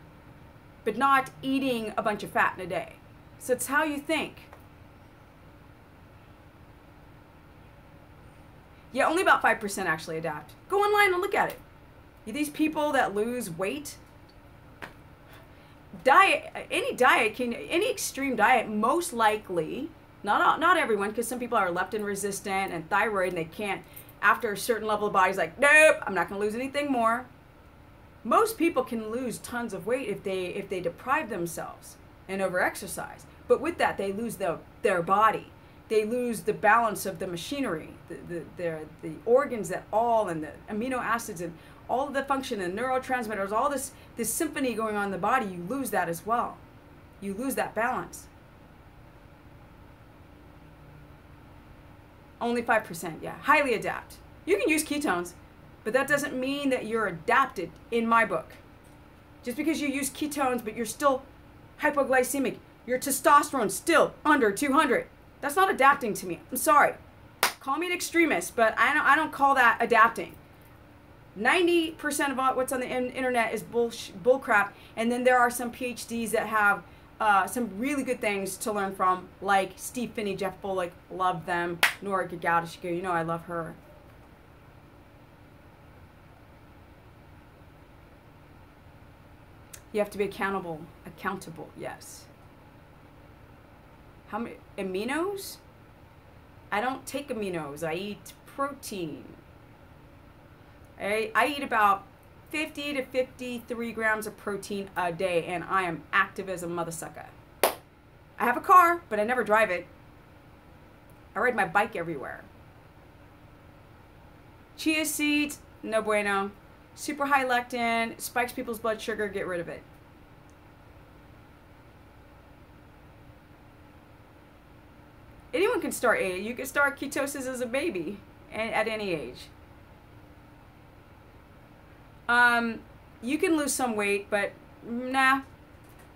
but not eating a bunch of fat in a day. So it's how you think. Yeah, only about 5% actually adapt. Go online and look at it. These people that lose weight, any extreme diet, most likely, not everyone, because some people are leptin resistant and thyroid, and they can't, after a certain level of body's like, nope, I'm not going to lose anything more. Most people can lose tons of weight if they deprive themselves and overexercise. But with that, they lose their body. They lose the balance of the machinery, the organs that all, and the amino acids and all of the function and neurotransmitters, all this symphony going on in the body, you lose that as well. You lose that balance. Only 5%, yeah. Highly adapt. You can use ketones, but that doesn't mean that you're adapted in my book. Just because you use ketones, but you're still hypoglycemic, your testosterone's still under 200. That's not adapting to me. I'm sorry. Call me an extremist, but I don't call that adapting. 90% of what's on the internet is bull crap, and then there are some PhDs that have some really good things to learn from, like Steve Finney, Jeff Bullock, love them. Nora Gagauda, you know I love her. You have to be accountable, yes. How many aminos? I don't take aminos. I eat protein. I eat about 50 to 53 grams of protein a day, and I am active as a mother sucker. I have a car, but I never drive it. I ride my bike everywhere. Chia seeds, no bueno. Super high lectin, spikes people's blood sugar, get rid of it. Anyone can start you can start ketosis as a baby at any age. You can lose some weight, but nah,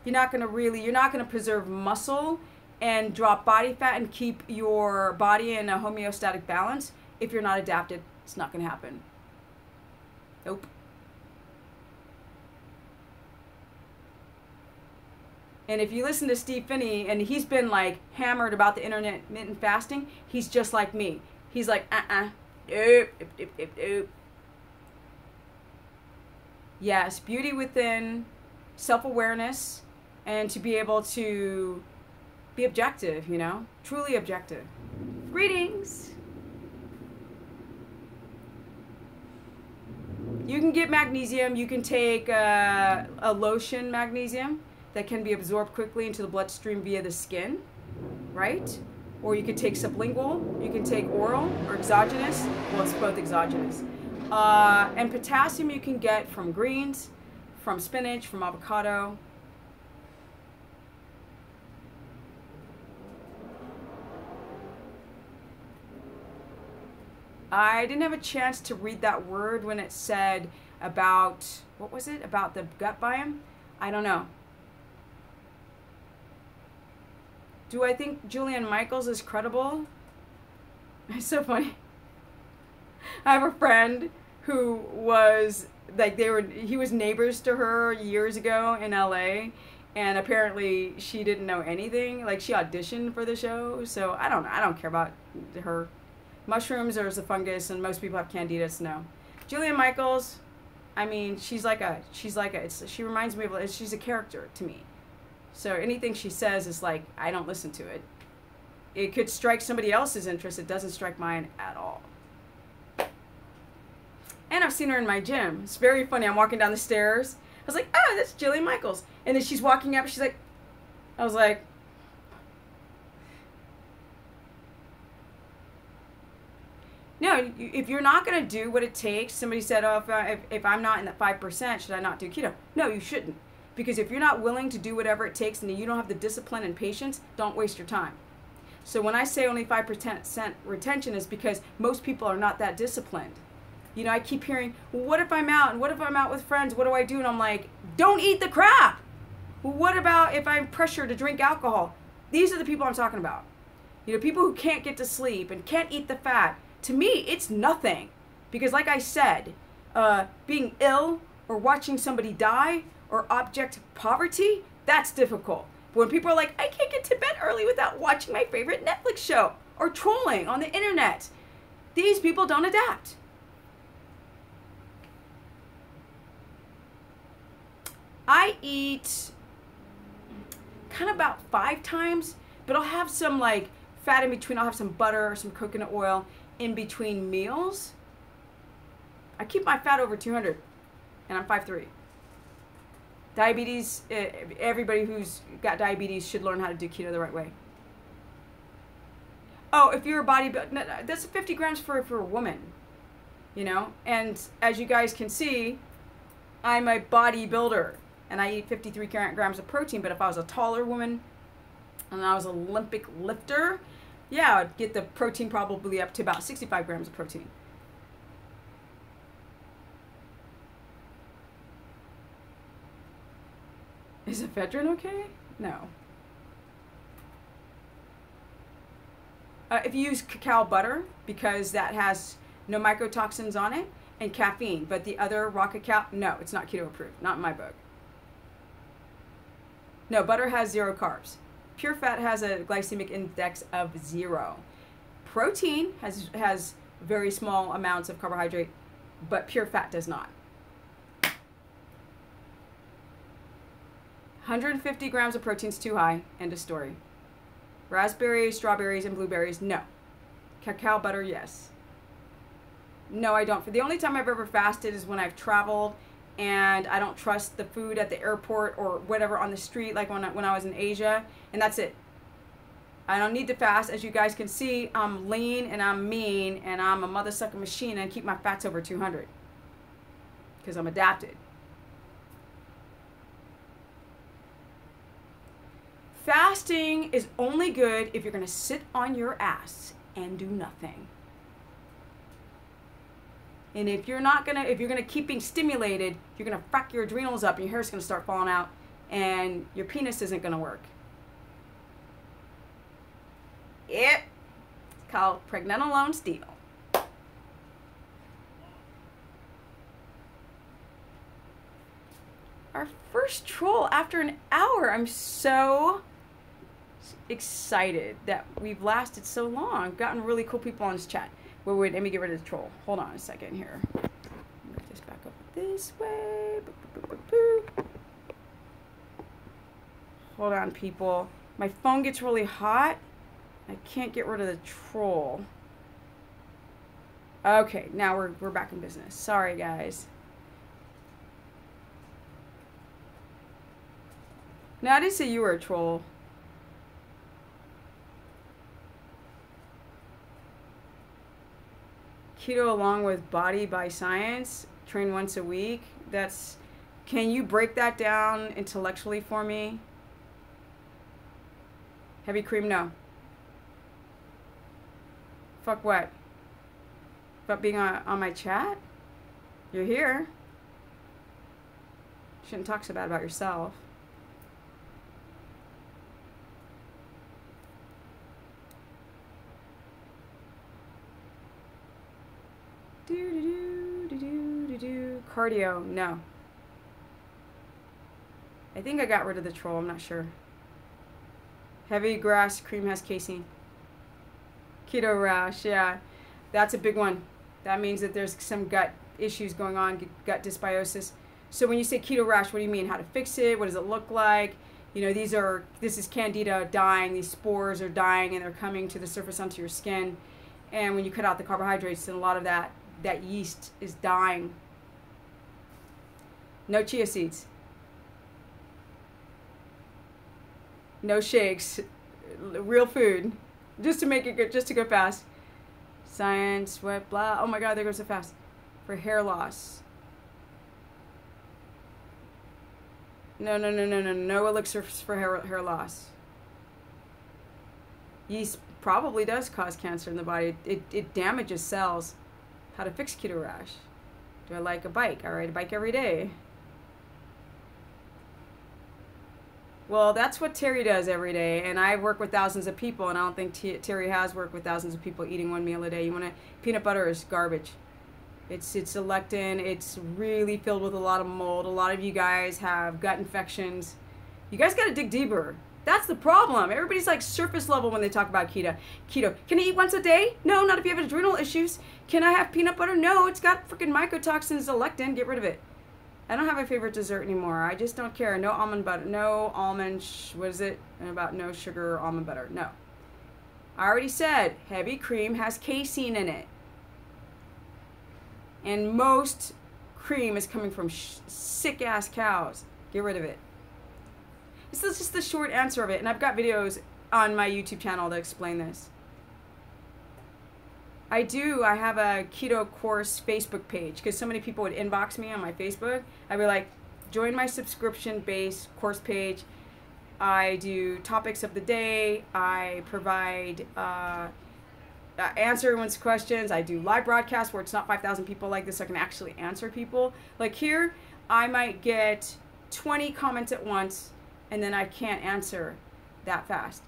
you're not gonna preserve muscle and drop body fat and keep your body in a homeostatic balance. If you're not adapted, it's not gonna happen. Nope. And if you listen to Steve Finney, and he's been like hammered about the intermittent fasting, he's just like me. He's like, nope. Yes, beauty within, self-awareness, and to be able to be objective, you know, truly objective. Greetings. You can get magnesium. You can take a lotion magnesium that can be absorbed quickly into the bloodstream via the skin, right? Or you could take sublingual, you can take oral or exogenous. Well, it's both exogenous. And potassium you can get from greens, from spinach, from avocado. I didn't have a chance to read that word when it said about, what was it? About the gut biome? I don't know. Do I think Julian Michaels is credible? It's so funny. I have a friend who was like he was neighbors to her years ago in LA, and apparently she didn't know anything. Like, she auditioned for the show, so I don't care about her. Mushrooms or is a fungus, and most people have candidas. No. Julian Michaels, I mean, she reminds me of, she's a character to me. So anything she says is like, I don't listen to it. It could strike somebody else's interest. It doesn't strike mine at all. And I've seen her in my gym. It's very funny. I'm walking down the stairs. I was like, oh, that's Jillian Michaels. And then she's walking up. She's like, I was like, no, if you're not going to do what it takes, somebody said, oh, if I'm not in that 5%, should I not do keto? No, you shouldn't. Because if you're not willing to do whatever it takes and you don't have the discipline and patience, don't waste your time. So when I say only 5% retention is because most people are not that disciplined. You know, I keep hearing, well, what if I'm out? And what if I'm out with friends? What do I do? And I'm like, don't eat the crap. Well, what about if I'm pressured to drink alcohol? These are the people I'm talking about. You know, people who can't get to sleep and can't eat the fat. To me, it's nothing. Because like I said, being ill or watching somebody die or abject poverty, that's difficult. But when people are like, I can't get to bed early without watching my favorite Netflix show or trolling on the internet, these people don't adapt. I eat kind of about 5 times, but I'll have some like fat in between. I'll have some butter or some coconut oil in between meals. I keep my fat over 200 and I'm 5'3". Diabetes, everybody who's got diabetes should learn how to do keto the right way. Oh, if you're a bodybuilder, that's 50 grams for a woman, you know? And as you guys can see, I'm a bodybuilder and I eat 53 grams of protein, but if I was a taller woman and I was an Olympic lifter, yeah, I'd get the protein probably up to about 65 grams of protein. Is ephedrine okay? No. If you use cacao butter, because that has no mycotoxins on it, and caffeine, but the other raw cacao, no, it's not keto approved, not in my book. No, butter has 0 carbs. Pure fat has a glycemic index of 0. Protein has very small amounts of carbohydrate, but pure fat does not. 150 grams of protein is too high. End of story. Raspberries, strawberries, and blueberries, no. Cacao butter, yes. No, I don't. For the only time I've ever fasted is when I've traveled and I don't trust the food at the airport or whatever on the street, like when I was in Asia, and that's it. I don't need to fast. As you guys can see, I'm lean and I'm mean and I'm a mother sucker machine, and I keep my fats over 200 because I'm adapted. Fasting is only good if you're going to sit on your ass and do nothing. And if you're going to keep being stimulated, you're going to frack your adrenals up and your hair's going to start falling out and your penis isn't going to work. Yep. It's called pregnenolone steal. Our first troll after an hour. I'm so excited that we've lasted so long. I've gotten really cool people on this chat. Wait, let me get rid of the troll. Hold on a second here. Move this back up this way. Hold on, people. My phone gets really hot. I can't get rid of the troll. Okay, now we're back in business. Sorry, guys. No, I didn't say you were a troll. Keto along with Body by Science, train once a week. Can you break that down intellectually for me? Heavy cream, no. Fuck what? Fuck being on my chat? You're here. Shouldn't talk so bad about yourself. Cardio, no. I think I got rid of the troll, I'm not sure. Heavy grass cream has casein. Keto rash, yeah. That's a big one. That means that there's some gut issues going on, gut dysbiosis. So when you say keto rash, what do you mean? How to fix it? What does it look like? You know, this is candida dying. These spores are dying and they're coming to the surface onto your skin. And when you cut out the carbohydrates, then a lot of that yeast is dying. No chia seeds. No shakes. Real food. Just to make it good, just to go fast. Science, sweat, blah. Oh my God, they go so fast. For hair loss. No elixirs for hair loss. Yeast probably does cause cancer in the body. It damages cells. How to fix keto rash. Do I like a bike? I ride a bike every day. Well, that's what Terry does every day, and I work with thousands of people, and I don't think Terry has worked with thousands of people eating one meal a day. You want to, peanut butter is garbage. It's a lectin. It's really filled with a lot of mold. A lot of you guys have gut infections. You guys got to dig deeper. That's the problem. Everybody's like surface level when they talk about keto. Keto. Can I eat once a day? No, not if you have adrenal issues. Can I have peanut butter? No, it's got freaking mycotoxins, the lectin. Get rid of it. I don't have a favorite dessert anymore. I just don't care. No almond butter. No almond, what is it? About no sugar or almond butter. No. I already said heavy cream has casein in it. And most cream is coming from sick-ass cows. Get rid of it. This is just the short answer of it. And I've got videos on my YouTube channel that explain this. I have a keto course Facebook page because so many people would inbox me on my Facebook. I'd be like, join my subscription-based course page. I do topics of the day. I provide, answer everyone's questions. I do live broadcasts where it's not 5,000 people like this, so I can actually answer people. Like here, I might get 20 comments at once, and then I can't answer that fast.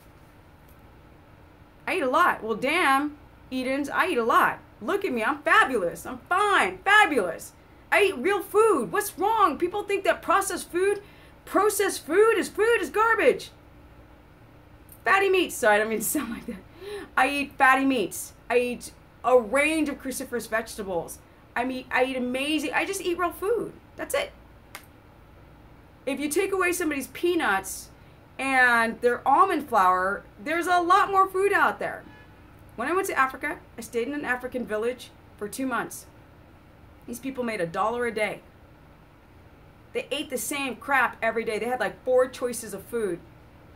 I eat a lot. Well, damn. Edens, I eat a lot. Look at me, I'm fabulous. I'm fine, fabulous. I eat real food. What's wrong? People think that processed food is garbage. Fatty meats. Sorry, I don't mean to sound like that. I eat fatty meats. I eat a range of cruciferous vegetables. I eat amazing. I just eat real food. That's it. If you take away somebody's peanuts and their almond flour, there's a lot more food out there. When I went to Africa, I stayed in an African village for 2 months. These people made $1 a day. They ate the same crap every day. They had like 4 choices of food,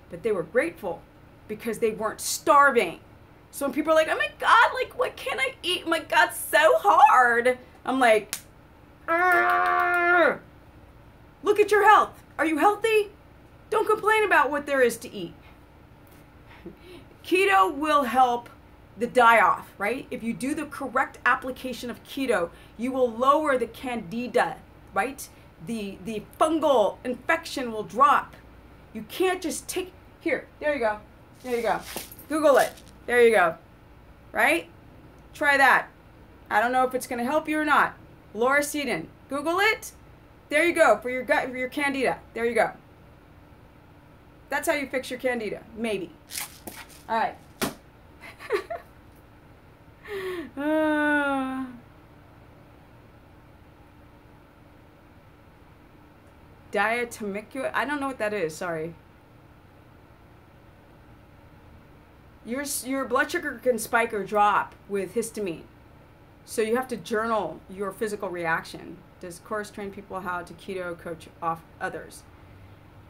but they were grateful because they weren't starving. So when people are like, oh my God, like what can I eat? Oh my God, so hard. I'm like, argh. Look at your health. Are you healthy? Don't complain about what there is to eat. Keto will help the die-off, right? If you do the correct application of keto, you will lower the candida, right? The fungal infection will drop. You can't just take, here, there you go. There you go. Google it. There you go. Right? Try that. I don't know if it's going to help you or not. Laura Seaton. Google it. There you go. For your gut, for your candida. There you go. That's how you fix your candida. Maybe. All right. Diatomic. I don't know what that is. Sorry. Your blood sugar can spike or drop with histamine. So you have to journal your physical reaction. Does course train people how to keto coach off others?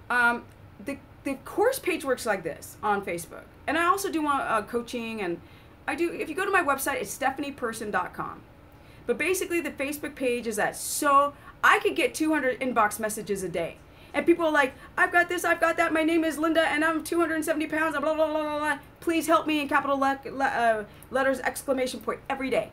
The course page works like this on Facebook. And I also do coaching, and I do, if you go to my website, it's stephanieperson.com. But basically the Facebook page is that, so I could get 200 inbox messages a day. And people are like, I've got this, I've got that, my name is Linda, and I'm 270 pounds, blah, blah, blah, blah, blah. Please help me in capital letters, exclamation point, every day.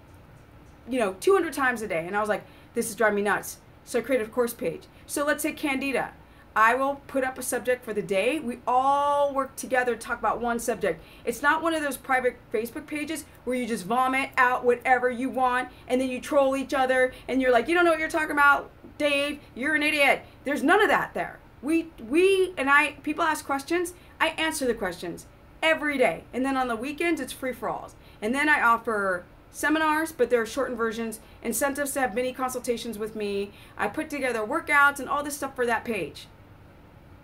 200 times a day. And I was like, this is driving me nuts. So I created a course page. So let's say Candida. I will put up a subject for the day. We all work together to talk about one subject. It's not one of those private Facebook pages where you just vomit out whatever you want and then you troll each other and you're like, you don't know what you're talking about, Dave, you're an idiot. There's none of that there. People ask questions, I answer the questions every day. And then on the weekends, it's free-for-alls. And then I offer seminars, but they're shortened versions, incentives to have mini consultations with me. I put together workouts and all this stuff for that page.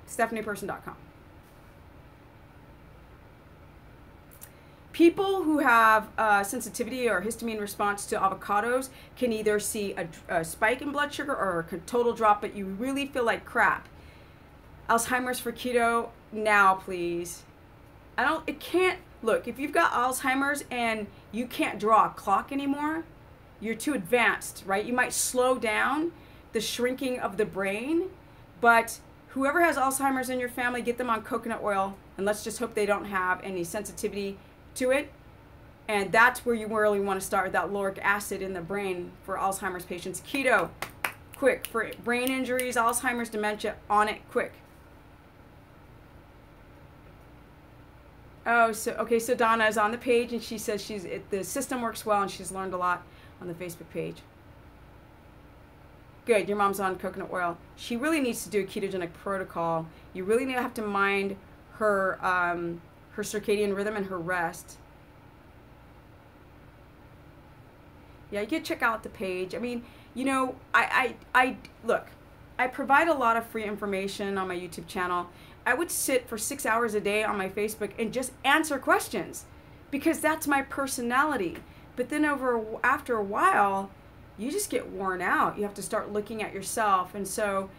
stephanieperson.com. People who have sensitivity or histamine response to avocados can either see a spike in blood sugar or a total drop, but you really feel like crap. Alzheimer's for keto now, please. Look, if you've got Alzheimer's and you can't draw a clock anymore, you're too advanced, right? You might slow down the shrinking of the brain, but whoever has Alzheimer's in your family, get them on coconut oil, and let's just hope they don't have any sensitivity to it. And that's where you really want to start with that lauric acid in the brain for Alzheimer's patients. Keto, quick. For brain injuries, Alzheimer's, dementia, on it, quick. Oh, so okay, so Donna is on the page, and she says the system works well, and she's learned a lot on the Facebook page. Good, your mom's on coconut oil. She really needs to do a ketogenic protocol. You really need to have to mind her her circadian rhythm and her rest. Yeah, you can check out the page. I mean, you know, I look, I provide a lot of free information on my YouTube channel. I would sit for 6 hours a day on my Facebook and just answer questions because that's my personality. But then after a while, you just get worn out. You have to start looking at yourself. And so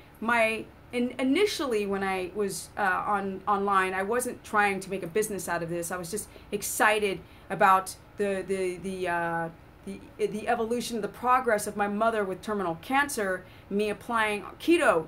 initially when I was online, I wasn't trying to make a business out of this. I was just excited about the evolution, the progress of my mother with terminal cancer, me applying keto